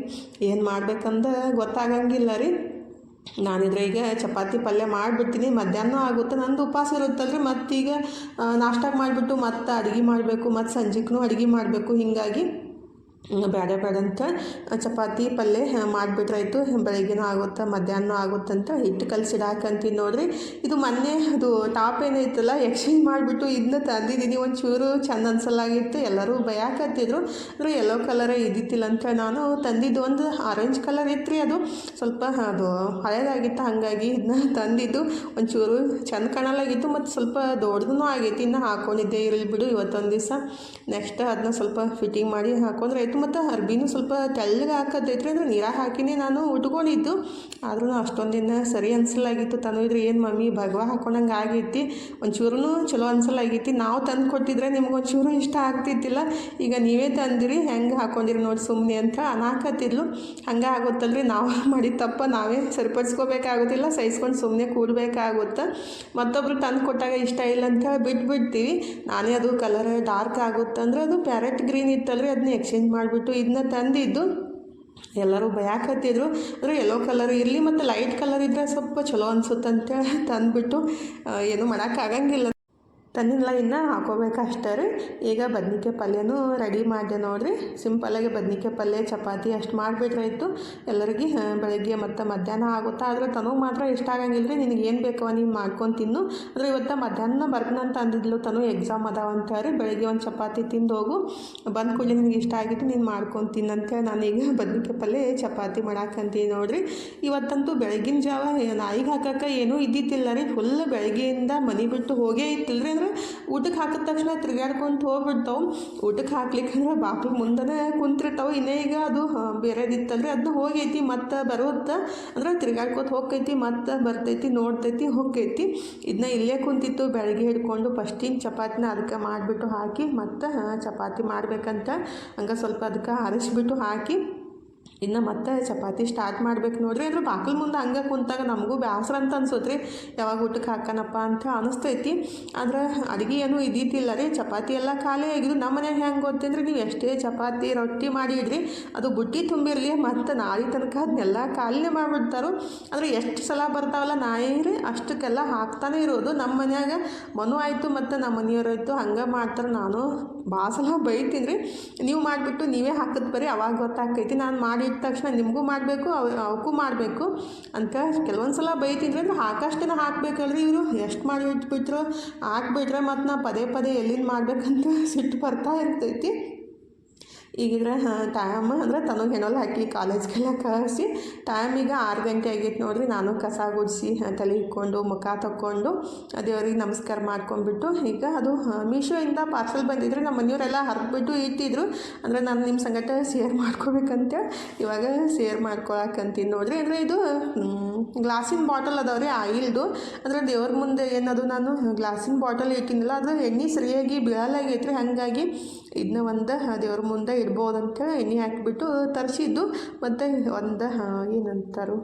ಏನು ಮಾಡ್ಬೇಕಂತ ಗೊತ್ತಾಗಂಗಿಲ್ಲ ರೀ. ನಾನಿದ್ರೆ ಈಗ ಚಪಾತಿ ಪಲ್ಯ ಮಾಡಿಬಿಡ್ತೀನಿ. ಮಧ್ಯಾಹ್ನ ಆಗುತ್ತೆ, ನಂದು ಉಪವಾಸ ಇರುತ್ತಲ್ರಿ. ಮತ್ತೀಗ ನಾಷ್ಟಾಗೆ ಮಾಡಿಬಿಟ್ಟು ಮತ್ತೆ ಅಡುಗೆ ಮಾಡಬೇಕು, ಮತ್ತು ಸಂಜೆಗೂ ಅಡುಗೆ ಮಾಡಬೇಕು. ಹೀಗಾಗಿ ಬೇಡ ಅಂತ ಚಪಾತಿ ಪಲ್ಯ ಮಾಡಿಬಿಟ್ರಾಯ್ತು. ಬೆಳಗ್ಗೆನೂ ಆಗುತ್ತೆ, ಮಧ್ಯಾಹ್ನ ಆಗುತ್ತಂತ ಹಿಟ್ಟು ಕಲಸಿಡಾಕಂತೀನಿ ನೋಡಿರಿ. ಇದು ಮೊನ್ನೆ ಅದು ಟಾಪ್ ಏನೈತಲ್ಲ ಎಕ್ಸ್ಚೇಂಜ್ ಮಾಡಿಬಿಟ್ಟು ಇದನ್ನ ತಂದಿದ್ದೀನಿ. ಒಂಚೂರು ಚೆಂದ ಅನ್ಸಲಾಗಿತ್ತು, ಎಲ್ಲರೂ ಭಯಾಕತ್ತಿದ್ರು. ಅಂದರೆ ಯೆಲ್ಲೋ ಕಲರೇ ಇದ್ದಿತ್ತಿಲ್ಲ ಅಂತ ನಾನು ತಂದಿದ್ದು. ಒಂದು ಆರೆಂಜ್ ಕಲರ್ ಇತ್ತು ರೀ, ಅದು ಸ್ವಲ್ಪ ಅದು ಹಳೇದಾಗಿತ್ತು. ಹಾಗಾಗಿ ಇದನ್ನ ತಂದಿದ್ದು ಒಂಚೂರು ಚೆಂದ ಕಾಣಲಾಗಿತ್ತು, ಮತ್ತು ಸ್ವಲ್ಪ ದೊಡ್ಡದೂ ಆಗೈತಿ. ಇನ್ನು ಹಾಕ್ಕೊಂಡಿದ್ದೆ, ಇರಲಿ ಬಿಡು ಇವತ್ತೊಂದು ದಿವಸ, ನೆಕ್ಸ್ಟ್ ಅದನ್ನ ಸ್ವಲ್ಪ ಫಿಟ್ಟಿಂಗ್ ಮಾಡಿ ಹಾಕೊಂಡ್ರೆ ಆಯಿತು. ಮತ್ತು ಅರ್ಬಿನೂ ಸ್ವಲ್ಪ ತೆಳ್ಳಗೆ ಹಾಕತ್ತೈತ್ರಿ, ಅಂದರೆ ನೀರಾಗ ಹಾಕಿನೇ ನಾನು ಉಟ್ಕೊಂಡಿದ್ದು. ಆದ್ರೂ ಅಷ್ಟೊಂದಿನ ಸರಿ ಅನ್ಸಲಾಗಿತ್ತು. ತಂದಿದ್ರೆ ಏನು ಮಮ್ಮಿ ಭಗವಾ ಹಾಕೊಂಡಂಗೆ ಆಗೈತಿ, ಒಂಚೂರು ಚಲೋ ಅನ್ಸಲಾಗೈತಿ. ನಾವು ತಂದು ಕೊಟ್ಟಿದ್ರೆ ನಿಮ್ಗೆ ಒಂಚೂರು ಇಷ್ಟ ಆಗ್ತಿದ್ದಿಲ್ಲ. ಈಗ ನೀವೇ ತಂದಿರಿ, ಹೆಂಗೆ ಹಾಕೊಂಡಿರಿ ನೋಡಿ ಸುಮ್ಮನೆ ಅಂತ ಅನ್ನಾಕತ್ತಿದ್ಲು. ಹಂಗೆ ಆಗುತ್ತಲ್ರಿ, ನಾವು ಮಾಡಿದ ತಪ್ಪ ನಾವೇ ಸರಿಪಡಿಸ್ಕೋಬೇಕಾಗೋದಿಲ್ಲ, ಸಹಿಸ್ಕೊಂಡು ಸುಮ್ಮನೆ ಕೂಡಬೇಕಾಗುತ್ತೆ. ಮತ್ತೊಬ್ರು ತಂದು ಕೊಟ್ಟಾಗ ಇಷ್ಟ ಇಲ್ಲ ಅಂತ ಬಿಟ್ಬಿಡ್ತೀವಿ. ನಾನೇ ಅದು ಕಲರ್ ಡಾರ್ಕ್ ಆಗುತ್ತಂದ್ರೆ ಅದು ಪ್ಯಾರೆಟ್ ಗ್ರೀನ್ ಇತ್ತಲ್ರಿ, ಅದನ್ನ ಎಕ್ಸ್ಚೇಂಜ್ ಮಾಡಿಬಿಟ್ಟು ಇದನ್ನ ತಂದಿದ್ದು. ಎಲ್ಲರೂ ಭಯಾಕತ್ತಿದ್ರು. ಅಂದರೆ ಯೆಲ್ಲೋ ಕಲರ್ ಇರಲಿ ಮತ್ತು ಲೈಟ್ ಕಲರ್ ಇದ್ದರೆ ಸ್ವಲ್ಪ ಚಲೋ ಅನಿಸುತ್ತಂತೇಳಿ ತಂದುಬಿಟ್ಟು ಏನೂ ಮಾಡೋಕ್ಕಾಗಂಗಿಲ್ಲ, ತಂದಿಲ್ಲ. ಇನ್ನು ಹಾಕೋಬೇಕಷ್ಟೇ ರೀ. ಈಗ ಬದ್ನಿಕಾಯಿ ಪಲ್ಯನೂ ರೆಡಿ ಮಾಡಿದೆ ನೋಡಿರಿ. ಸಿಂಪಲ್ಲಾಗಿ ಬದ್ನಿಕಾಯಿ ಪಲ್ಯ ಚಪಾತಿ ಅಷ್ಟು ಮಾಡಿಬಿಟ್ರಾಯ್ತು. ಎಲ್ಲರಿಗೆ ಬೆಳಗ್ಗೆ ಮತ್ತು ಮಧ್ಯಾಹ್ನ ಆಗುತ್ತಾ. ಆದರೆ ತನಗೆ ಮಾತ್ರ ಇಷ್ಟ ಆಗಂಗಿಲ್ಲ ರೀ. ನಿನಗೆ ಏನು ಬೇಕವ ನೀನು ಮಾಡ್ಕೊಂಡು ತಿನ್ನು. ಅಂದರೆ ಇವತ್ತು ಮಧ್ಯಾಹ್ನ ಬರ್ತೀನಂತ ಅಂದಿದ್ಲು, ತನು ಎಕ್ಸಾಮ್ ಅದಾವ ಅಂತಾರೆ. ಬೆಳಗ್ಗೆ ಒಂದು ಚಪಾತಿ ತಿಂದು ಹೋಗು, ಬಂದು ಕೂಡಲೇ ನಿನಗೆ ಇಷ್ಟ ಆಗಿತ್ತು ನೀನು ಮಾಡ್ಕೊಂಡು ತಿನ್ನಂತೇಳಿ ನಾನೀಗ ಬದ್ನಿಕಾಯಿ ಪಲ್ಯ ಚಪಾತಿ ಮಾಡಾಕಂತೀನಿ ನೋಡಿರಿ. ಇವತ್ತಂತೂ ಬೆಳಗಿನ ಜಾವ ನಾಯಿಗೆ ಹಾಕೋಕೆ ಏನೂ ಇದ್ದಿತ್ತಿಲ್ಲ ರೀ. ಫುಲ್ ಬೆಳಗ್ಗೆಯಿಂದ ಮನೆ ಬಿಟ್ಟು ಹೋಗೇ ಇತ್ತಿಲ್ಲ ರೀ. ಅಂದ್ರೆ ಊಟಕ್ಕೆ ಹಾಕಿದ ತಕ್ಷಣ ತಿರ್ಗಾಡ್ಕೊಂಡು ಹೋಗ್ಬಿಡ್ತಾವೆ. ಊಟಕ್ಕೆ ಹಾಕ್ಲಿಕ್ಕಂದ್ರೆ ಬಾಕ್ಲು ಮುಂದೆ ಕುಂತಿರ್ತಾವೆ. ಇನ್ನೇ ಈಗ ಅದು ಬೇರೆದಿತ್ತಲ್ರಿ, ಅದನ್ನ ಹೋಗೈತಿ ಮತ್ತು ಬರುತ್ತೆ. ಅಂದ್ರೆ ತಿರ್ಗಾಡ್ಕೊತ ಹೋಗ್ತೈತಿ, ಮತ್ತು ಬರ್ತೈತಿ, ನೋಡ್ತೈತಿ, ಹೋಗ್ತೈತಿ. ಇದನ್ನ ಇಲ್ಲೇ ಕುಂತಿತ್ತು ಬೆಳಗ್ಗೆ ಹಿಡ್ಕೊಂಡು. ಫಸ್ಟಿನ ಚಪಾತಿನ ಅದಕ್ಕೆ ಮಾಡಿಬಿಟ್ಟು ಹಾಕಿ ಮತ್ತು ಚಪಾತಿ ಮಾಡ್ಬೇಕಂತ ಹಂಗೆ ಸ್ವಲ್ಪ ಅದಕ್ಕೆ ಆರಿಸ್ಬಿಟ್ಟು ಹಾಕಿ ಇನ್ನು ಮತ್ತೆ ಚಪಾತಿ ಸ್ಟಾರ್ಟ್ ಮಾಡ್ಬೇಕು ನೋಡ್ರಿ. ಅಂದ್ರೆ ಬಾಗಿಲು ಮುಂದೆ ಹಂಗೆ ಕುಂತಾಗ ನಮಗೂ ಬೇಸರ ಅಂತ ಅನ್ಸೋತ್ರಿ, ಯಾವಾಗ ಊಟಕ್ಕೆ ಹಾಕೋಣಪ್ಪ ಅಂತ ಅನಿಸ್ತೈತಿ. ಆದ್ರೆ ಅಡುಗೆ ಏನೂ ಇದ್ದಿದ್ದಿಲ್ಲ ರೀ. ಚಪಾತಿ ಎಲ್ಲ ಖಾಲಿ ಆಗಿದ್ದು. ನಮ್ಮ ಮನೆಯಾಗ ಹೆಂಗೆ ಗೊತ್ತಂದ್ರೆ, ನೀವು ಎಷ್ಟೇ ಚಪಾತಿ ರೊಟ್ಟಿ ಮಾಡಿಡ್ರಿ, ಅದು ಬುಟ್ಟಿ ತುಂಬಿರಲಿ ಮತ್ತು ನಾಳೆ ತನಕ ಅದನ್ನೆಲ್ಲ ಖಾಲಿನೇ ಮಾಡಿಬಿಡ್ತಾರೋ. ಅಂದರೆ ಎಷ್ಟು ಸಲ ಬರ್ತಾವಲ್ಲ ನಾಯಿ ರೀ, ಅಷ್ಟಕ್ಕೆಲ್ಲ ಹಾಕ್ತಾನೆ ಇರೋದು. ನಮ್ಮ ಮನ್ಯಾಗ ಮನು ಆಯಿತು ಮತ್ತು ನಮ್ಮ ಮನೆಯವರಾಯಿತು ಹಂಗೆ ಮಾಡ್ತಾರೆ. ನಾನು ಭಾಳ ಸಲ ಬೈತೀನಿ ರೀ, ನೀವು ಮಾಡಿಬಿಟ್ಟು ನೀವೇ ಹಾಕಿದ್ ಬರೀ ಅವಾಗ ಗೊತ್ತಾಗ್ತೈತಿ. ನಾನು ಮಾಡಿದ ತಕ್ಷಣ ನಿಮಗೂ ಮಾಡಬೇಕು, ಅವಕ್ಕೂ ಮಾಡಬೇಕು ಅಂತ ಕೆಲವೊಂದು ಸಲ ಬೈತೀನಿ ರೀ. ಅಂದರೆ ಹಾಕಷ್ಟೇ ಹಾಕ್ಬೇಕಲ್ರಿ ಇವರು, ಎಷ್ಟು ಮಾಡಿ ಇಟ್ಬಿಟ್ರು ಹಾಕ್ಬಿಟ್ರೆ ಮತ್ತು ನಾ ಪದೇ ಪದೇ ಎಲ್ಲಿಂದ ಮಾಡ್ಬೇಕಂತ ಸಿಟ್ಟು ಬರ್ತಾ ಇರ್ತೈತಿ. ಈಗಿದ್ರೆ ಟೈಮ್ ಅಂದರೆ ತನಗೆ ಹೆಣಲ್ ಹಾಕಿ ಕಾಲೇಜ್ಗೆಲ್ಲ ಕಳಿಸಿ ಟೈಮ್ ಈಗ 6 ಗಂಟೆ ಆಗೈತೆ ನೋಡಿರಿ. ನಾನು ಕಸ ಗುಡಿಸಿ ತಲೆ ಇಕ್ಕೊಂಡು ಮುಖ ತಕ್ಕೊಂಡು ದೇವ್ರಿಗೆ ನಮಸ್ಕಾರ ಮಾಡ್ಕೊಂಡ್ಬಿಟ್ಟು ಈಗ ಅದು ಮೀಶೋಯಿಂದ ಪಾರ್ಸಲ್ ಬಂದಿದ್ರೆ ನಮ್ಮ ಮನೆಯವರೆಲ್ಲ ಹರಿದ್ಬಿಟ್ಟು ಇಟ್ಟಿದ್ರು. ಅಂದರೆ ನಾನು ನಿಮ್ಮ ಸಂಗಟ ಶೇರ್ ಮಾಡ್ಕೋಬೇಕಂತ ಇವಾಗ ಶೇರ್ ಮಾಡ್ಕೊಳಕಂತೀನಿ ನೋಡಿರಿ. ಅಂದರೆ ಇದು ಗ್ಲಾಸಿನ ಬಾಟಲ್ ಅದಾವ್ರಿ ಆಯಿಲ್ದು. ಅಂದರೆ ದೇವ್ರ ಮುಂದೆ ಏನದು ನಾನು ಗ್ಲಾಸಿನ ಬಾಟಲ್ ಇಟ್ಟಿನಿಲ್ಲ, ಅದು ಎಣ್ಣೆ ಸರಿಯಾಗಿ ಬೀಳಲಾಗೈತ್ರಿ. ಹಾಗಾಗಿ ಇದನ್ನ ಒಂದು ದೇವ್ರ ಮುಂದೆ ಇಡ್ಬೋದಂತೇಳಿ ಎಣ್ಣೆ ಹಾಕಿಬಿಟ್ಟು ತರಿಸಿದ್ದು. ಮತ್ತು ಒಂದು ಏನಂತಾರು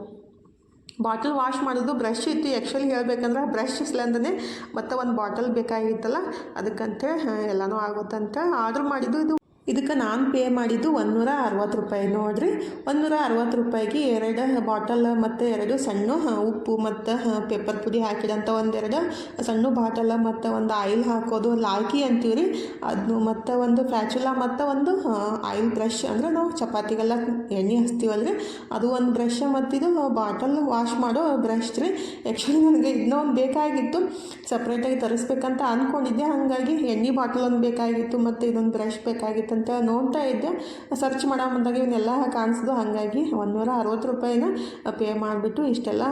ಬಾಟಲ್ ವಾಶ್ ಮಾಡೋದು ಬ್ರಷ್ ಇತ್ತು. ಆ್ಯಕ್ಚುಲಿ ಹೇಳ್ಬೇಕಂದ್ರೆ ಬ್ರಷ್ ಇಸ್ಲಂದನೇ ಮತ್ತು ಒಂದು ಬಾಟಲ್ ಬೇಕಾಗಿತ್ತಲ್ಲ, ಅದಕ್ಕಂತೇಳಿ ಎಲ್ಲನೂ ಆಗುತ್ತಂತ ಆರ್ಡ್ರ್ ಮಾಡಿದ್ದು. ಇದಕ್ಕೆ ನಾನು ಪೇ ಮಾಡಿದ್ದು 160 ರೂಪಾಯಿ ನೋಡಿರಿ. 160 ರೂಪಾಯಿಗೆ 2 ಬಾಟಲ್ ಮತ್ತು 2 ಸಣ್ಣ ಉಪ್ಪು ಮತ್ತು ಪೇಪರ್ ಪುಡಿ ಹಾಕಿದಂಥ 1-2 ಸಣ್ಣ ಬಾಟಲ್ ಮತ್ತು ಒಂದು ಆಯಿಲ್ ಹಾಕೋದು ಲಾಲ್ಕಿ ಅಂತೀವಿ ರೀ ಅದನ್ನು, ಮತ್ತು ಒಂದು ಫ್ಯಾಚುಲಾ ಮತ್ತು ಒಂದು ಆಯಿಲ್ ಬ್ರಷ್, ಅಂದರೆ ನಾವು ಚಪಾತಿಗೆಲ್ಲ ಎಣ್ಣೆ ಹಚ್ತೀವಲ್ರಿ ಅದು ಒಂದು ಬ್ರಷ್, ಮತ್ತು ಇದು ಬಾಟಲ್ ವಾಶ್ ಮಾಡೋ ಬ್ರಷ್ ರೀ. ಆ್ಯಕ್ಚುಲಿ ನನಗೆ ಇದನ್ನ ಒಂದು ಬೇಕಾಗಿತ್ತು, ಸಪ್ರೇಟಾಗಿ ತರಿಸ್ಬೇಕಂತ ಅಂದ್ಕೊಂಡಿದ್ದೆ. ಹಾಗಾಗಿ ಎಣ್ಣೆ ಬಾಟಲ್ ಒಂದು ಬೇಕಾಗಿತ್ತು ಮತ್ತು ಇದೊಂದು ಬ್ರಷ್ ಬೇಕಾಗಿತ್ತು ಅಂತ ನೋಡ್ತಾ ಇದ್ದೆ. ಸರ್ಚ್ ಮಾಡೋ ಮುಂದಾಗ ಇವನ್ನೆಲ್ಲ ಕಾಣಿಸ್ದು. ಹಾಗಾಗಿ 160 ರೂಪಾಯಿನ ಪೇ ಮಾಡಿಬಿಟ್ಟು ಇಷ್ಟೆಲ್ಲ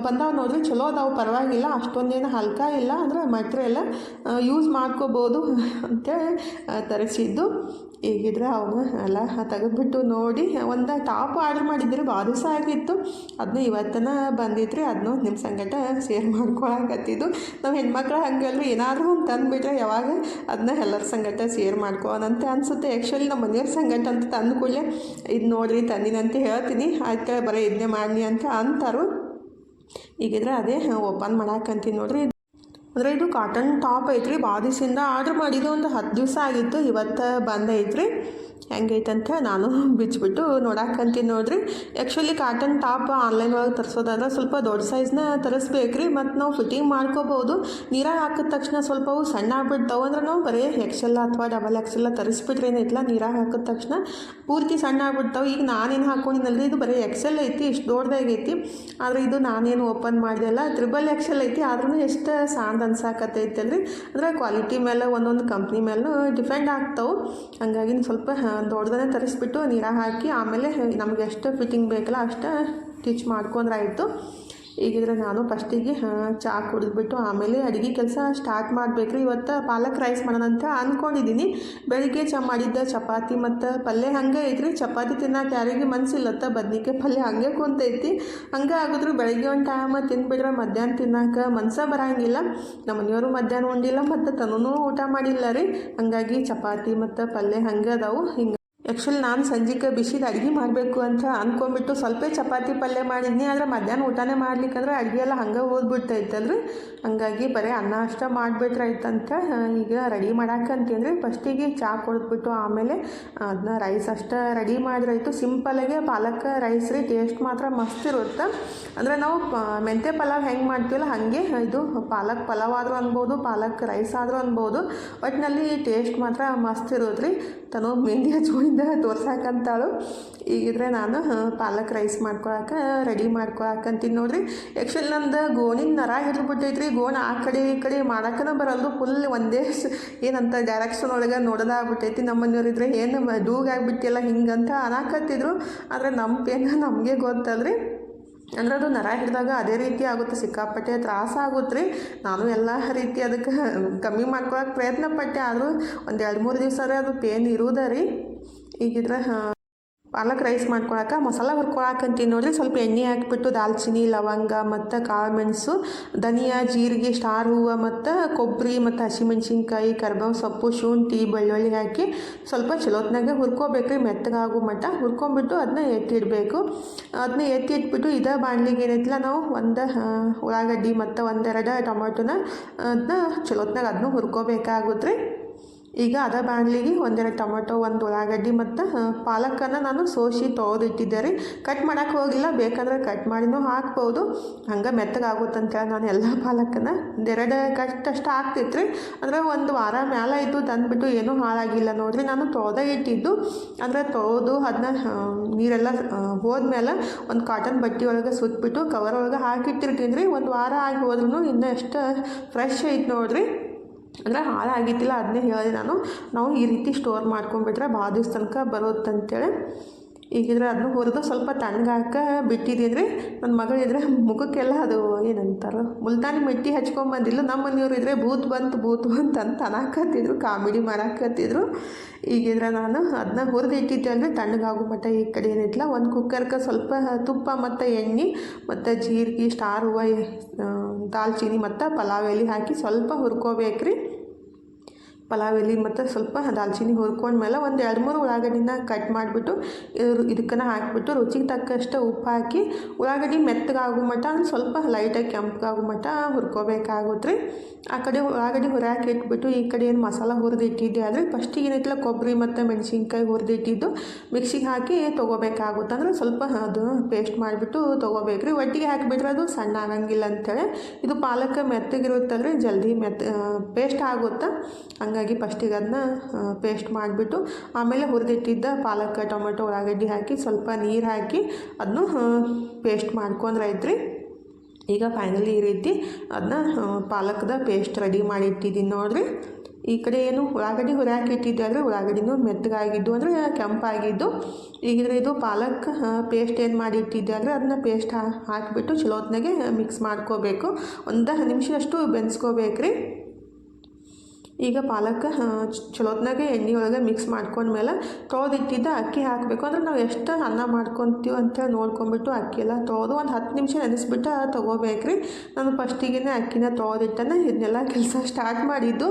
ಬಂದಾವೆ ನೋಡ್ರಿ. ಚಲೋ ಅದಾವೆ, ಪರವಾಗಿಲ್ಲ, ಅಷ್ಟೊಂದೇನು ಹಲ್ಕ ಇಲ್ಲ, ಅಂದರೆ ಮೆಟ್ರಿಯಲ್ ಯೂಸ್ ಮಾಡ್ಕೋಬೋದು ಅಂತೇಳಿ ತರಿಸಿದ್ದು. ಈಗಿದ್ರೆ ಅವನು ಎಲ್ಲ ತೆಗೆದ್ಬಿಟ್ಟು ನೋಡಿ ಒಂದು ಟಾಪ್ ಆರ್ಡ್ರ್ ಮಾಡಿದ್ರಿ, ಭಾಳ ದಿವಸ ಆಗಿತ್ತು. ಅದನ್ನು ಇವತ್ತನ ಬಂದಿದ್ರಿ, ಅದನ್ನು ನಿಮ್ಮ ಸಂಗಟ ಶೇರ್ ಮಾಡ್ಕೊಳಕತ್ತಿದ್ದು. ನಾವು ಹೆಣ್ಮಕ್ಳು ಹಂಗಲ್ರಿ, ಏನಾದರೂ ಒಂದು ತಂದುಬಿಟ್ರೆ ಯಾವಾಗ ಅದನ್ನ ಎಲ್ಲರ ಸಂಗಟ ಶೇರ್ ಮಾಡ್ಕೊಳ್ಳೋಣಂತೆ ಅನಿಸುತ್ತೆ. ಆ್ಯಕ್ಚುಲಿ ನಮ್ಮ ಮನೆಯವ್ರ ಸಂಗಟ ಅಂತ ತಂದು ಕೂಡಲೇ ಇದು ನೋಡಿರಿ ತಂದಿನಂತ ಹೇಳ್ತೀನಿ, ಆಯ್ತು ಬರೀ ಇದನ್ನೇ ಮಾಡಿ ಅಂತ ಅಂತಾರು. ಈಗಿದ್ರೆ ಅದೇ ಓಪನ್ ಮಾಡಾಕಂತೀನಿ ನೋಡ್ರಿ. ಅಂದರೆ ಇದು ಕಾಟನ್ ಟಾಪ್ ಐತ್ರಿ, ಭಾಳ ದಿವಸದಿಂದ ಆರ್ಡ್ರ್ ಮಾಡಿದ್ದು ಒಂದು 10 ದಿವಸ ಆಗಿತ್ತು. ಇವತ್ತು ಬಂದೈತ್ರಿ. ಹೆಂಗೈತಂತ ನಾನು ಬಿಚ್ಚಿಬಿಟ್ಟು ನೋಡಾಕಂತೀನಿ ನೋಡ್ರಿ. ಆ್ಯಕ್ಚುಲಿ ಕಾಟನ್ ಟಾಪ್ ಆನ್ಲೈನ್ ಒಳಗೆ ತರಿಸೋದಾದ್ರೆ ಸ್ವಲ್ಪ ದೊಡ್ಡ ಸೈಜ್ನ ತರಿಸ್ಬೇಕ್ರಿ. ಮತ್ತು ನಾವು ಫಿಟ್ಟಿಂಗ್ ಮಾಡ್ಕೋಬೋದು. ನೀರಾಗ ಹಾಕಿದ ತಕ್ಷಣ ಸ್ವಲ್ಪ ಅವು ಸಣ್ಣ ಆಗ್ಬಿಡ್ತಾವೆ. ಅಂದ್ರೆ ನಾವು ಬರೀ XL ಅಥವಾ XXL ತರಿಸ್ಬಿಟ್ರೆ ಏನೈತಿಲ್ಲ, ನೀರಾಗ ಹಾಕಿದ ತಕ್ಷಣ ಪೂರ್ತಿ ಸಣ್ಣ ಆಗ್ಬಿಡ್ತಾವೆ. ಈಗ ನಾನೇನು ಹಾಕೊಂಡಿನಲ್ರಿ, ಇದು ಬರೀ XL ಐತಿ, ಇಷ್ಟು ದೊಡ್ಡದಾಗೈತಿ. ಆದರೆ ಇದು ನಾನೇನು ಓಪನ್ ಮಾಡಿದೆಲ್ಲ XXL ಐತಿ. ಆದ್ರೂ ಎಷ್ಟು ಸಾಂದ್ ಅನ್ಸಾಕತ್ತೈತಲ್ರಿ. ಅಂದರೆ ಕ್ವಾಲಿಟಿ ಮೇಲೆ ಒಂದೊಂದು ಕಂಪ್ನಿ ಮೇಲೂ ಡಿಪೆಂಡ್ ಆಗ್ತಾವೆ. ಹಂಗಾಗಿ ಸ್ವಲ್ಪ ದೊಡ್ಡದನ್ನೇ ತರಿಸ್ಬಿಟ್ಟು ನೀರಾಗ ಹಾಕಿ ಆಮೇಲೆ ನಮ್ಗೆ ಎಷ್ಟು ಫಿಟ್ಟಿಂಗ್ ಬೇಕಲ್ಲ ಅಷ್ಟು ಸ್ಟಿಚ್ ಮಾಡ್ಕೊಂಡ್ರೆ ಆಯಿತು. ಈಗಿದ್ರೆ ನಾನು ಫಸ್ಟಿಗೆ ಚಹಾ ಕುಡಿದ್ಬಿಟ್ಟು ಆಮೇಲೆ ಅಡುಗೆ ಕೆಲಸ ಸ್ಟಾರ್ಟ್ ಮಾಡಬೇಕ್ರಿ. ಇವತ್ತು ಪಾಲಕ್ ರೈಸ್ ಮಾಡೋಣ ಅಂತ ಅಂದ್ಕೊಂಡಿದ್ದೀನಿ. ಬೆಳಿಗ್ಗೆ ಮಾಡಿದ್ದ ಚಪಾತಿ ಮತ್ತು ಪಲ್ಯ ಹಂಗೆ ಐತ್ರಿ. ಚಪಾತಿ ತಿನ್ನೋಕೆ ಯಾರಿಗೆ ಮನಸ್ಸಿಲ್ಲತ್ತ, ಬದ್ನಿಕಾಯಿ ಪಲ್ಯ ಹಂಗೆ ಕುಂತೈತಿ. ಹಂಗೆ ಆಗಿದ್ರು ಬೆಳಗ್ಗೆ ಒಂದು ಟೈಮ್ ತಿಂದ್ಬಿಟ್ರೆ ಮಧ್ಯಾಹ್ನ ತಿನ್ನೋಕೆ ಮನಸ್ಸೇ ಬರೋಂಗಿಲ್ಲ. ನಮ್ಮ ಮನೆಯವರು ಮಧ್ಯಾಹ್ನ ಉಂಡಿಲ್ಲ ಮತ್ತು ತನೂ ಊಟ ಮಾಡಿಲ್ಲ ರೀ. ಹಾಗಾಗಿ ಚಪಾತಿ ಮತ್ತು ಪಲ್ಯ ಹಂಗೆ ಅದಾವು. ಹಿಂಗೆ ಆ್ಯಕ್ಚುಲಿ ನಾನು ಸಂಜೆಗೆ ಬಿಸಿದು ಅಡುಗೆ ಮಾಡಬೇಕು ಅಂತ ಅಂದ್ಕೊಂಡ್ಬಿಟ್ಟು ಸ್ವಲ್ಪ ಚಪಾತಿ ಪಲ್ಯ ಮಾಡಿದ್ನಿ. ಆದರೆ ಮಧ್ಯಾಹ್ನ ಊಟನೇ ಮಾಡ್ಲಿಕ್ಕಂದ್ರೆ ಅಡುಗೆ ಎಲ್ಲ ಹಂಗೆ ಓದ್ಬಿಡ್ತೈತಲ್ರಿ. ಹಂಗಾಗಿ ಬರೀ ಅನ್ನ ಅಷ್ಟೇ ಮಾಡಿಬಿಟ್ರಾಯ್ತಂತ ಈಗ ರೆಡಿ ಮಾಡಾಕಂತೀನಿ. ಫಸ್ಟಿಗೆ ಚಹಾ ಕುಡಿದ್ಬಿಟ್ಟು ಆಮೇಲೆ ಅದನ್ನ ರೈಸ್ ಅಷ್ಟೇ ರೆಡಿ ಮಾಡಿದ್ರಾಯ್ತು. ಸಿಂಪಲಾಗೆ ಪಾಲಕ್ ರೈಸ್ ರೀ. ಟೇಸ್ಟ್ ಮಾತ್ರ ಮಸ್ತ್ ಇರುತ್ತೆ. ಅಂದರೆ ನಾವು ಮೆಂತ್ಯ ಪಲಾವ್ ಹೆಂಗೆ ಮಾಡ್ತೀವಲ್ಲ ಹಾಗೆ ಇದು ಪಾಲಕ್ ಪಲಾವ್ ಆದರೂ ಅನ್ಬೋದು, ಪಾಲಕ್ ರೈಸ್ ಆದರೂ ಅನ್ಬೋದು. ಒಟ್ಟಿನಲ್ಲಿ ಟೇಸ್ಟ್ ಮಾತ್ರ ಮಸ್ತ್ ಇರೋದ್ರಿ. ತನೋ ಮೆಹಂದಿ ಹಚ್ಕೊಂಡಿದ್ದ ತೋರ್ಸಾಕಂತಾಳು. ಈಗಿದ್ರೆ ನಾನು ಪಾಲಕ್ ರೈಸ್ ಮಾಡ್ಕೊಳಕ್ಕೆ ರೆಡಿ ಮಾಡ್ಕೊಳಕಂತೀನಿ ನೋಡ್ರಿ. ಆ್ಯಕ್ಚುಲಿ ನಂದು ಗೋಣಿನ ನರ ಹಿಡಿದ್ಬಿಟ್ಟೈತ್ರಿ. ಗೋಣ ಆ ಕಡೆ ಈ ಕಡೆ ಮಾಡೋಕ್ಕೂ ಬರಲ್ದು. ಫುಲ್ ಒಂದೇ ಏನಂತ ಡೈರೆಕ್ಷನ್ ಒಳಗೆ ನೋಡೋದಾಗ್ಬಿಟ್ಟೈತಿ. ನಮ್ಮ ಮನೆಯವ್ರಿದ್ರೆ ಏನು ಡೂಗಾಗ್ಬಿಟ್ಟಿಲ್ಲ ಹಿಂಗಂತ ಅನಾಕತ್ತಿದ್ರು. ಆದರೆ ನಮ್ಮ ಪೇನ್ ನಮಗೆ ಗೊತ್ತಲ್ರಿ. ಅಂದ್ರೆ ಅದು ನರ ಹಿಡಿದಾಗ ಅದೇ ರೀತಿ ಆಗುತ್ತೆ, ಸಿಕ್ಕಾಪಟ್ಟೆ ತ್ರಾಸ ಆಗುತ್ತೆ ರೀ. ನಾನು ಎಲ್ಲ ರೀತಿ ಅದಕ್ಕೆ ಕಮ್ಮಿ ಮಾಡ್ಕೊಳಕ್ಕೆ ಪ್ರಯತ್ನ ಪಟ್ಟೆ. ಆದರೂ ಒಂದು 2-3 ದಿವಸ ಅದು ಪೇನ್ ಇರೋದ ರೀ. ಈಗಿದ್ರೆ ಪಾಲಕ್ ರೈಸ್ ಮಾಡ್ಕೊಳಕ್ಕೆ ಮಸಾಲ ಹುರ್ಕೊಳಕಂತೀನಿ ನೋಡ್ರಿ. ಸ್ವಲ್ಪ ಎಣ್ಣೆ ಹಾಕಿಬಿಟ್ಟು ದಾಲ್ಚಿನ್ನಿ, ಲವಂಗ ಮತ್ತು ಕಾಳು ಮೆಣಸು, ಧನಿಯಾ, ಜೀರಿಗೆ, ಸ್ಟಾರ್ ಹೂವು ಮತ್ತು ಕೊಬ್ಬರಿ ಮತ್ತು ಹಸಿಮೆಣ್ಸಿನ್ಕಾಯಿ, ಕರಿಬೇವು ಸೊಪ್ಪು, ಶುಂಠಿ, ಬೆಳ್ಳುಳ್ಳಿ ಹಾಕಿ ಸ್ವಲ್ಪ ಚಲೋತ್ನಾಗೆ ಹುರ್ಕೋಬೇಕ್ರಿ. ಮೆತ್ತಗಾಗೋ ಮಟ್ಟ ಹುರ್ಕೊಂಬಿಟ್ಟು ಅದನ್ನ ಎತ್ತಿಡಬೇಕು. ಅದನ್ನ ಎತ್ತಿಟ್ಬಿಟ್ಟು ಇದೇ ಬಾಣಲಿಗೆ ಏನೈತಿಲ್ಲ ನಾವು ಒಂದು ಉಳ್ಳಾಗಡ್ಡಿ ಮತ್ತು 1-2 ಟೊಮೆಟೊನ ಅದನ್ನ ಚಲೋತ್ನಾಗ ಅದನ್ನು ಹುರ್ಕೋಬೇಕಾಗುತ್ತೆ ರೀ. ಈಗ ಅದ ಬಾಣಲಿಗೆ 1-2 ಟೊಮೆಟೊ, 1 ಉಳ್ಳಾಗಡ್ಡಿ ಮತ್ತು ಪಾಲಕನ್ನು ನಾನು ಸೋಸಿ ತೊಳೆದಿಟ್ಟಿದ್ದೆ ರೀ. ಕಟ್ ಮಾಡೋಕ್ಕೆ ಹೋಗಿಲ್ಲ, ಬೇಕಂದ್ರೆ ಕಟ್ ಮಾಡಿನೂ ಹಾಕ್ಬೋದು. ಹಂಗೆ ಮೆತ್ತಗಾಗುತ್ತಂತೇಳಿ ನಾನು ಎಲ್ಲ ಪಾಲಕನ್ನು 1-2 ಕಟ್ ಅಷ್ಟು ಹಾಕ್ತಿತ್ತು ರೀ. ಅಂದರೆ 1 ವಾರ ಮೇಲೆ ಇದ್ದು ತಂದುಬಿಟ್ಟು ಏನೂ ಹಾಳಾಗಿಲ್ಲ ನೋಡಿರಿ. ನಾನು ತೊಳೆದೇ ಇಟ್ಟಿದ್ದು. ಅಂದರೆ ತೊಳೆದು ಅದನ್ನ ನೀರೆಲ್ಲ ಹೋದ್ಮೇಲೆ ಒಂದು ಕಾಟನ್ ಬಟ್ಟೆ ಒಳಗೆ ಸುತ್ತಬಿಟ್ಟು ಕವರ್ ಒಳಗೆ ಹಾಕಿಟ್ಟಿರ್ತೀನಿ ರೀ. 1 ವಾರ ಆಗಿ ಹೋದ್ರೂ ಇನ್ನೂ ಎಷ್ಟು ಫ್ರೆಶ್ ಐತೆ ನೋಡಿರಿ. ಅಂದರೆ ಹಾಳಾಗಿತ್ತಿಲ್ಲ, ಅದನ್ನೇ ಹೇಳಿದೆ ನಾನು. ನಾವು ಈ ರೀತಿ ಸ್ಟೋರ್ ಮಾಡ್ಕೊಂಡ್ಬಿಟ್ರೆ ಭಾಳ ದಿವಸ ತನಕ ಬರುತ್ತಂತೇಳಿ. ಈಗಿದ್ರೆ ಅದನ್ನು ಹುರಿದು ಸ್ವಲ್ಪ ತಣ್ಣಗಾಕ ಬಿಟ್ಟಿದ್ದೀನಿ ರೀ. ನನ್ನ ಮಗಳಿದ್ರೆ ಮುಖಕ್ಕೆಲ್ಲ ಅದು ಏನಂತಾರೆ ಮುಲ್ತಾನಿ ಮೆಟ್ಟಿ ಹಚ್ಕೊಂಬಂದಿಲ್ಲ. ನಮ್ಮ ಮನೆಯವ್ರು ಇದ್ರೆ ಭೂತ್ ಬಂತು ಅಂತ ಅನ್ನಕತ್ತಿದ್ರು, ಕಾಮಿಡಿ ಮಾಡಾಕತ್ತಿದ್ರು. ಈಗಿದ್ರೆ ನಾನು ಅದನ್ನ ಹುರಿದು ಇಟ್ಟಿದ್ದೆ ಅಂದರೆ ತಣ್ಣಗಾಗೋ ಮಟ್ಟ ಈ ಕಡೆ ಏನಿಲ್ಲ. ಒಂದು ಕುಕ್ಕರ್ಗೆ ಸ್ವಲ್ಪ ತುಪ್ಪ ಮತ್ತು ಎಣ್ಣೆ ಮತ್ತು ಜೀರಿಗೆ, ಸ್ಟಾರ್ ಹೂವು, ದಾಲ್ಚಿನ್ನಿ ಮತ್ತು ಪಲಾವ್ ಎಲೆ ಹಾಕಿ ಸ್ವಲ್ಪ ಹುರ್ಕೋಬೇಕ್ರಿ. ಪಲಾವ್ ಎಲೆ ಮತ್ತು ಸ್ವಲ್ಪ ದಾಲ್ಚಿನ್ನಿ ಹುರ್ಕೊಂಡ್ಮೇಲೆ 1-2-3 ಉಳ್ಳಾಗಡ್ಡಿನ ಕಟ್ ಮಾಡಿಬಿಟ್ಟು ಇದಕ್ಕನ್ನು ಹಾಕಿಬಿಟ್ಟು ರುಚಿಗೆ ತಕ್ಕಷ್ಟು ಉಪ್ಪು ಹಾಕಿ ಉಳ್ಳಾಗಡ್ಡಿ ಮೆತ್ತಗಾಗೋ ಮಟ್ಟ ಸ್ವಲ್ಪ ಲೈಟಾಗಿ ಕೆಂಪಗಾಗೋ ಮಟ್ಟ ಹುರ್ಕೋಬೇಕಾಗುತ್ತೆ ರೀ. ಆ ಕಡೆ ಉಳ್ಳಾಗಡ್ಡಿ ಹುರಿಯಾಕೆ ಇಟ್ಬಿಟ್ಟು ಈ ಕಡೆ ಏನು ಮಸಾಲ ಹುರಿದು ಇಟ್ಟಿದ್ದೆ ಆದರೆ ಫಸ್ಟಿಗೆ ಏನೈತಿಲ್ಲ ಕೊಬ್ಬರಿ ಮತ್ತು ಮೆಣಸಿನ್ಕಾಯಿ ಹುರಿದು ಇಟ್ಟಿದ್ದು ಮಿಕ್ಸಿಗೆ ಹಾಕಿ ತೊಗೋಬೇಕಾಗುತ್ತೆ. ಅಂದರೆ ಸ್ವಲ್ಪ ಅದು ಪೇಸ್ಟ್ ಮಾಡಿಬಿಟ್ಟು ತೊಗೋಬೇಕ್ರಿ. ಒಟ್ಟಿಗೆ ಹಾಕಿಬಿಟ್ರೆ ಅದು ಸಣ್ಣ ಆಗಂಗಿಲ್ಲ ಅಂಥೇಳಿ. ಇದು ಪಾಲಕ್ ಮೆತ್ತಗಿರುತ್ತಲ್ರಿ, ಜಲ್ದಿ ಪೇಸ್ಟ್ ಆಗುತ್ತೆ. ಹಂಗಾಗಿ ಫಸ್ಟಿಗೆ ಅದನ್ನ ಪೇಸ್ಟ್ ಮಾಡಿಬಿಟ್ಟು ಆಮೇಲೆ ಹುರಿದಿಟ್ಟಿದ್ದ ಪಾಲಕ್, ಟೊಮೆಟೊ, ಉಳ್ಳಾಗಡ್ಡಿ ಹಾಕಿ ಸ್ವಲ್ಪ ನೀರು ಹಾಕಿ ಅದನ್ನು ಪೇಸ್ಟ್ ಮಾಡ್ಕೊಂಡ್ರೆ ಐತ್ರಿ. ಈಗ ಫೈನಲಿ ಈ ರೀತಿ ಅದನ್ನ ಪಾಲಕ್ದ ಪೇಸ್ಟ್ ರೆಡಿ ಮಾಡಿ ಇಟ್ಟಿದ್ದೀನಿ ನೋಡಿರಿ. ಈ ಕಡೆ ಏನು ಉಳ್ಳಾಗಡ್ಡಿ ಹುರಿಯಾಕೆ ಇಟ್ಟಿದ್ದೆ ಆದರೆ ಉಳ್ಳಾಗಡ್ಡಿನೂ ಮೆತ್ತಗಾಗಿದ್ದು ಅಂದರೆ ಕೆಂಪಾಗಿದ್ದು. ಈಗಿದ್ರೆ ಇದು ಪಾಲಕ್ ಪೇಸ್ಟ್ ಏನು ಮಾಡಿ ಇಟ್ಟಿದ್ದೆ ಆದರೆ ಅದನ್ನ ಪೇಸ್ಟ್ ಹಾಕಿಬಿಟ್ಟು ಚಲೋತ್ನಾಗೆ ಮಿಕ್ಸ್ ಮಾಡ್ಕೋಬೇಕು. 1 ನಿಮಿಷದಷ್ಟು ಬೆನ್ಸ್ಕೋಬೇಕ್ರಿ. ಈಗ ಪಾಲಕ್ ಚಲೋತ್ನಾಗೆ ಎಣ್ಣೆ ಒಳಗೆ ಮಿಕ್ಸ್ ಮಾಡ್ಕೊಂಡ್ಮೇಲೆ ತೊಳೆದಿಟ್ಟಿದ್ದ ಅಕ್ಕಿ ಹಾಕಬೇಕು. ಅಂದರೆ ನಾವು ಎಷ್ಟು ಅನ್ನ ಮಾಡ್ಕೊತೀವಿ ಅಂತೇಳಿ ನೋಡ್ಕೊಂಬಿಟ್ಟು ಅಕ್ಕಿ ಎಲ್ಲ ತೊಳೆದು 10 ನಿಮಿಷ ನೆನೆಸ್ಬಿಟ್ಟು ತೊಗೋಬೇಕ್ರಿ. ನಾನು ಫಸ್ಟಿಗೆ ಅಕ್ಕಿನ ತೊಳೆದಿಟ್ಟನೆ ಇದನ್ನೆಲ್ಲ ಕೆಲಸ ಸ್ಟಾರ್ಟ್ ಮಾಡಿದ್ದು.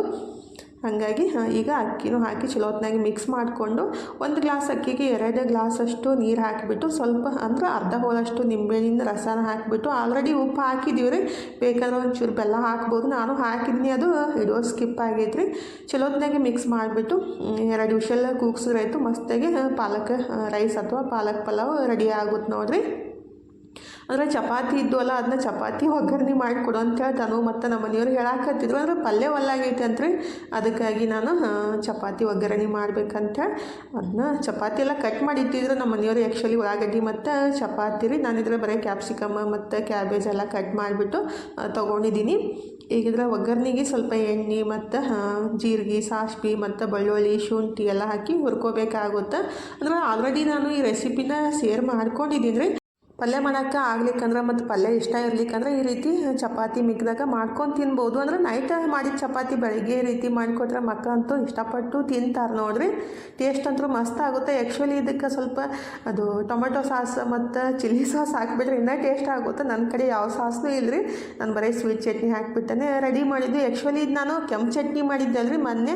ಹಾಗಾಗಿ ಈಗ ಅಕ್ಕಿನೂ ಹಾಕಿ ಚಲೋ ಹೊತ್ನಾಗಿ ಮಿಕ್ಸ್ ಮಾಡಿಕೊಂಡು 1 ಗ್ಲಾಸ್ ಅಕ್ಕಿಗೆ 2 ಗ್ಲಾಸಷ್ಟು ನೀರು ಹಾಕಿಬಿಟ್ಟು ಸ್ವಲ್ಪ ಅಂದ್ರೆ ಅರ್ಧ ಹೋಲಷ್ಟು ನಿಂಬೆಹಣ್ಣಿನ ರಸನ ಹಾಕಿಬಿಟ್ಟು ಆಲ್ರೆಡಿ ಉಪ್ಪು ಹಾಕಿದ್ದೀವಿ ರೀ, ಬೇಕಾದ್ರೆ ಒಂಚೂರು ಬೆಲ್ಲ ಹಾಕ್ಬೋದು. ನಾನು ಹಾಕಿದ್ದೀನಿ, ಅದು ಇಡೋ ಸ್ಕಿಪ್ ಆಗೈತೆ ರೀ. ಚಲೋ ಹೊತ್ನಾಗೆ ಮಿಕ್ಸ್ ಮಾಡಿಬಿಟ್ಟು 2 ವಿಷಲ್ ಕೂಗ್ಸಿದ್ರಾಯ್ತು. ಮಸ್ತಾಗಿ ಪಾಲಕ್ ರೈಸ್ ಅಥವಾ ಪಾಲಕ್ ಪಲಾವ್ ರೆಡಿ ಆಗುತ್ತೆ ನೋಡಿರಿ. ಅಂದರೆ ಚಪಾತಿ ಇದ್ವಲ್ಲ, ಅದನ್ನ ಚಪಾತಿ ಒಗ್ಗರಣೆ ಮಾಡಿ ಕೊಡು ಅಂತೇಳಿ ತಾನು ಮತ್ತು ನಮ್ಮ ಮನೆಯವ್ರು ಹೇಳಾಕತ್ತಿದ್ರು. ಅಂದರೆ ಪಲ್ಯ ಒಲ್ಲಾಗೈತೆ ಅಂತ್ರಿ, ಅದಕ್ಕಾಗಿ ನಾನು ಚಪಾತಿ ಒಗ್ಗರಣೆ ಮಾಡ್ಬೇಕಂತೇಳಿ ಅದನ್ನ ಚಪಾತಿ ಎಲ್ಲ ಕಟ್ ಮಾಡಿ ಇಟ್ಟಿದ್ರು ನಮ್ಮ ಮನೆಯವರು. ಆ್ಯಕ್ಚುಲಿ ಉಳ್ಳಾಗಡ್ಡಿ ಮತ್ತು ಚಪಾತಿ ರೀ, ನಾನಿದ್ರೆ ಬರೀ ಕ್ಯಾಪ್ಸಿಕಮ್ ಮತ್ತು ಕ್ಯಾಬೇಜ್ ಎಲ್ಲ ಕಟ್ ಮಾಡಿಬಿಟ್ಟು ತೊಗೊಂಡಿದ್ದೀನಿ. ಈಗಿದ್ರೆ ಒಗ್ಗರಣೆಗೆ ಸ್ವಲ್ಪ ಎಣ್ಣೆ ಮತ್ತು ಜೀರಿಗೆ, ಸಾಸಿವೆ ಮತ್ತು ಬೆಳ್ಳುಳ್ಳಿ, ಶುಂಠಿ ಎಲ್ಲ ಹಾಕಿ ಹುರ್ಕೋಬೇಕಾಗುತ್ತೆ. ಅಂದ್ರೆ ಆಲ್ರೆಡಿ ನಾನು ಈ ರೆಸಿಪಿನ ಶೇರ್ ಮಾಡ್ಕೊಂಡಿದ್ದೀನಿ ರೀ. ಪಲ್ಯ ಮಾಡೋಕ್ಕೆ ಆಗ್ಲಿಕ್ಕಂದ್ರೆ ಮತ್ತು ಪಲ್ಯ ಇಷ್ಟ ಇರ್ಲಿಕ್ಕಂದ್ರೆ ಈ ರೀತಿ ಚಪಾತಿ ಮಿಕ್ಕಿದಾಗ ಮಾಡ್ಕೊಂಡು ತಿನ್ಬೋದು. ಅಂದರೆ ನೈಟ್ ಮಾಡಿದ ಚಪಾತಿ ಬೆಳಗ್ಗೆ ಈ ರೀತಿ ಮಾಡಿಕೊಟ್ರೆ ಮಕ್ಕಳಂತೂ ಇಷ್ಟಪಟ್ಟು ತಿಂತಾರೆ ನೋಡ್ರಿ. ಟೇಸ್ಟ್ ಅಂತೂ ಮಸ್ತ್ ಆಗುತ್ತೆ. ಆ್ಯಕ್ಚುಲಿ ಇದಕ್ಕೆ ಸ್ವಲ್ಪ ಅದು ಟೊಮೆಟೊ ಸಾಸ್ ಮತ್ತು ಚಿಲ್ಲಿ ಸಾಸ್ ಹಾಕಿಬಿಟ್ರೆ ಇನ್ನೂ ಟೇಸ್ಟ್ ಆಗುತ್ತೆ. ನನ್ನ ಕಡೆ ಯಾವ ಸಾಸ್ನೂ ಇಲ್ಲ ರೀ, ನಾನು ಬರೀ ಸ್ವೀಟ್ ಚಟ್ನಿ ಹಾಕಿಬಿಟ್ಟೆ ರೆಡಿ ಮಾಡಿದ್ದು. ಆ್ಯಕ್ಚುಲಿ ಇದು ನಾನು ಕೆಂಪು ಚಟ್ನಿ ಮಾಡಿದ್ದೆ ಅಲ್ರಿ ಮೊನ್ನೆ,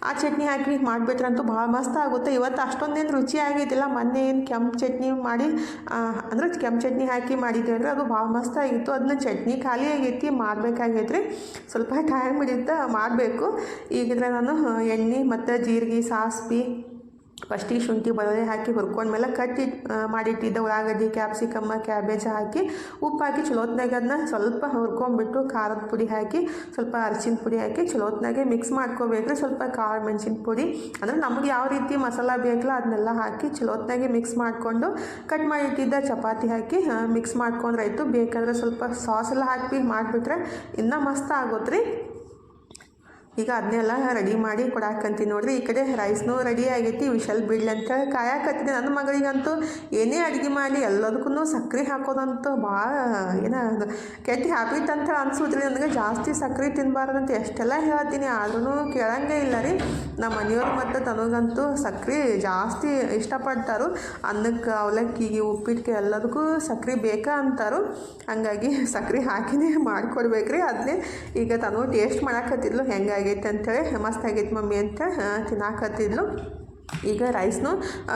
ಆ ಚಟ್ನಿ ಹಾಕಿ ಮಾಡಿಬಿಟ್ರೆ ಅಂತೂ ಭಾಳ ಮಸ್ತ್ ಆಗುತ್ತೆ. ಇವತ್ತು ಅಷ್ಟೊಂದೇನು ರುಚಿ ಆಗೈತಿಲ್ಲ, ಮೊನ್ನೆ ಏನು ಕೆಂಪು ಚಟ್ನಿ ಮಾಡಿ ಅಂದರೆ ಕೆಂಪು ಚಟ್ನಿ ಹಾಕಿ ಮಾಡಿದ್ವಿ ಅಂದರೆ ಅದು ಭಾಳ ಮಸ್ತ್ ಆಗಿತ್ತು. ಅದನ್ನ ಚಟ್ನಿ ಖಾಲಿ ಆಗೈತಿ, ಮಾಡಬೇಕಾಗೈತೆ ರೀ, ಸ್ವಲ್ಪ ಟೈಮ್ ಹಿಡಿಯುತ್ತೆ ಮಾಡಬೇಕು. ಈಗಿದ್ರೆ ನಾನು ಎಣ್ಣೆ ಮತ್ತು ಜೀರಿಗೆ, ಸಾಸಿವೆ, ಫಸ್ಟಿಗೆ ಶುಂಠಿ ಬೆಳ್ಳುಳ್ಳಿ ಹಾಕಿ ಹುರ್ಕೊಂಡ್ಮೇಲೆ ಮಾಡಿಟ್ಟಿದ್ದ ಉಳ್ಳಾಗಡ್ಡಿ, ಕ್ಯಾಪ್ಸಿಕಮ್ಮ, ಕ್ಯಾಬೇಜ್ ಹಾಕಿ ಉಪ್ಪು ಹಾಕಿ ಚಲೋತ್ನಾಗೆ ಅದನ್ನ ಸ್ವಲ್ಪ ಹುರ್ಕೊಂಡ್ಬಿಟ್ಟು ಖಾರದ ಪುಡಿ ಹಾಕಿ ಸ್ವಲ್ಪ ಅರಿಶಿನ ಪುಡಿ ಹಾಕಿ ಚಲೋತ್ನಾಗೆ ಮಿಕ್ಸ್ ಮಾಡ್ಕೋಬೇಕ್ರಿ. ಸ್ವಲ್ಪ ಕಾಳು ಮೆಣಸಿನ ಪುಡಿ ಅಂದರೆ ನಮಗೆ ಯಾವ ರೀತಿ ಮಸಾಲ ಬೇಕಲ್ಲ ಅದನ್ನೆಲ್ಲ ಹಾಕಿ ಚಲೋತ್ನಾಗೆ ಮಿಕ್ಸ್ ಮಾಡಿಕೊಂಡು ಕಟ್ ಮಾಡಿಟ್ಟಿದ್ದ ಚಪಾತಿ ಹಾಕಿ ಮಿಕ್ಸ್ ಮಾಡ್ಕೊಂಡ್ರಾಯ್ತು. ಬೇಕಾದ್ರೆ ಸ್ವಲ್ಪ ಸಾಸ್ ಎಲ್ಲ ಹಾಕಿ ಮಾಡಿಬಿಟ್ರೆ ಇನ್ನೂ ಮಸ್ತ್ ಆಗುತ್ತೆ ರೀ. ಈಗ ಅದನ್ನೆಲ್ಲ ರೆಡಿ ಮಾಡಿ ಕೊಡಾಕಂತೀನಿ ನೋಡ್ರಿ. ಈ ಕಡೆ ರೈಸ್ನೂ ರೆಡಿ ಆಗೈತಿ, ವಿಷಲ್ ಬಿಡ್ಲಿ ಅಂತೇಳಿ ಕಾಯಕತ್ತಿದ್ದೆ. ನನ್ನ ಮಗಳಿಗಂತೂ ಏನೇ ಅಡುಗೆ ಮಾಡಿ ಎಲ್ಲದಕ್ಕೂ ಸಕ್ಕರೆ ಹಾಕೋದಂತೂ ಭಾಳ ಕೆಟ್ಟ ಹ್ಯಾಬಿಟ್ ಅಂತ ಅನ್ಸೋದ್ರಿ ನನಗೆ. ಜಾಸ್ತಿ ಸಕ್ಕರೆ ತಿನ್ನಬಾರ್ದಂತ ಎಷ್ಟೆಲ್ಲ ಹೇಳ್ತೀನಿ, ಆದ್ರೂ ಕೇಳಂಗೇ ಇಲ್ಲ ರೀ. ನಮ್ಮ ಮನೆಯವ್ರು ಮತ್ತು ತನಗಂತೂ ಸಕ್ಕರೆ ಜಾಸ್ತಿ ಇಷ್ಟಪಡ್ತಾರೋ. ಅನ್ನಕ್ಕೆ, ಅವಲಕ್ಕಿಗೆ, ಉಪ್ಪಿಟ್ಟಿಗೆ ಎಲ್ಲದಕ್ಕೂ ಸಕ್ಕರೆ ಬೇಕಾ ಅಂತಾರೋ. ಹಾಗಾಗಿ ಸಕ್ಕರೆ ಹಾಕಿನೇ ಮಾಡಿಕೊಡ್ಬೇಕ್ರಿ. ಅದನ್ನೇ ಈಗ ತಾನು ಟೇಸ್ಟ್ ಮಾಡಾಕತ್ತಿದ್ಲು, ಹೆಂಗಾಗೈತೆ ಅಂಥೇಳಿ. ಮಸ್ತ್ ಆಗೈತೆ ಮಮ್ಮಿ ಅಂತ ತಿನ್ನಾಕತ್ತಿದ್ಲು. ಈಗ ರೈಸ್ನು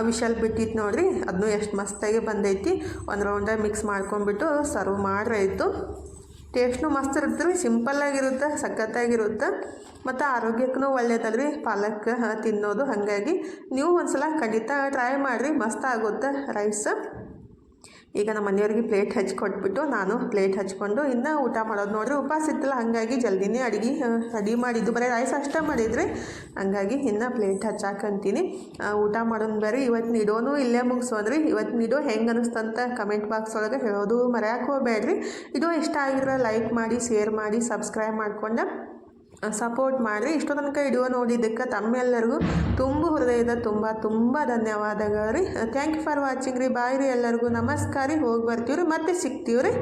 ವಿಷಲ್ ಬಿಟ್ಟಿತ್ತು ನೋಡ್ರಿ, ಅದನ್ನು ಎಷ್ಟು ಮಸ್ತಾಗಿ ಬಂದೈತಿ. ಒಂದು ರೌಂಡಾಗಿ ಮಿಕ್ಸ್ ಮಾಡ್ಕೊಂಡ್ಬಿಟ್ಟು ಸರ್ವ್ ಮಾಡ್ರಾಯ್ತು. ಟೇಸ್ಟ್ನು ಮಸ್ತ್ ಇರುತ್ತೆ ರೀ, ಸಿಂಪಲ್ಲಾಗಿರುತ್ತೆ, ಸಖತ್ತಾಗಿರುತ್ತೆ ಮತ್ತು ಆರೋಗ್ಯಕ್ಕೂ ಒಳ್ಳೇದಲ್ರಿ ಪಾಲಕ್ ತಿನ್ನೋದು. ಹಾಗಾಗಿ ನೀವು ಒಂದ್ಸಲ ಖಂಡಿತ ಟ್ರೈ ಮಾಡಿರಿ, ಮಸ್ತ್ ಆಗುತ್ತೆ ರೈಸ್. ಈಗ ನಮ್ಮ ಮನೆಯವ್ರಿಗೆ ಪ್ಲೇಟ್ ಹಚ್ಕೊಟ್ಬಿಟ್ಟು ನಾನು ಪ್ಲೇಟ್ ಹಚ್ಕೊಂಡು ಇನ್ನೂ ಊಟ ಮಾಡೋದು ನೋಡ್ರಿ. ಉಪವಾಸ ಇತ್ತಲ್ಲ, ಹಾಗಾಗಿ ಜಲ್ದಿನೇ ಅಡುಗೆ ರೆಡಿ ಮಾಡಿದ್ದು, ಬರೀ ರೈಸ್ ಅಷ್ಟೇ ಮಾಡಿದ್ರಿ. ಹಾಗಾಗಿ ಇನ್ನೂ ಪ್ಲೇಟ್ ಹಚ್ಚಾಕಂತೀನಿ, ಊಟ ಮಾಡೋದು ಬೇರೆ. ಇವತ್ತಿನ ವಿಡಿಯೋನೂ ಇಲ್ಲೇ ಮುಗಿಸೋದ್ರಿ. ಇವತ್ತಿನ ವಿಡಿಯೋ ಹೆಂಗೆ ಅನ್ನಿಸ್ತಂತ ಕಮೆಂಟ್ ಬಾಕ್ಸ್ ಒಳಗೆ ಹೇಳೋದು ಮರೆಯೋಕೆ ಹೋಗಬೇಡ್ರಿ. ವಿಡಿಯೋ ಇಷ್ಟ ಆಗಿದ್ರೆ ಲೈಕ್ ಮಾಡಿ, ಶೇರ್ ಮಾಡಿ, ಸಬ್ಸ್ಕ್ರೈಬ್ ಮಾಡ್ಕೊಂಡು ಸಪೋರ್ಟ್ ಮಾಡಿರಿ. ಇಷ್ಟೋ ತನಕ ವಿಡಿಯೋ ನೋಡಿದ್ದಕ್ಕೆ ತಮ್ಮೆಲ್ಲರಿಗೂ ಹೃದಯದ ತುಂಬ ಧನ್ಯವಾದಗಳು ರೀ. ಥ್ಯಾಂಕ್ ಯು ಫಾರ್ ವಾಚಿಂಗ್ ರೀ. ಬಾಯ್ ರೀ ಎಲ್ಲರಿಗೂ. ನಮಸ್ಕಾರ ರೀ. ಹೋಗಿ ಬರ್ತೀವಿ ರೀ, ಮತ್ತೆ ಸಿಗ್ತೀವಿ ರೀ.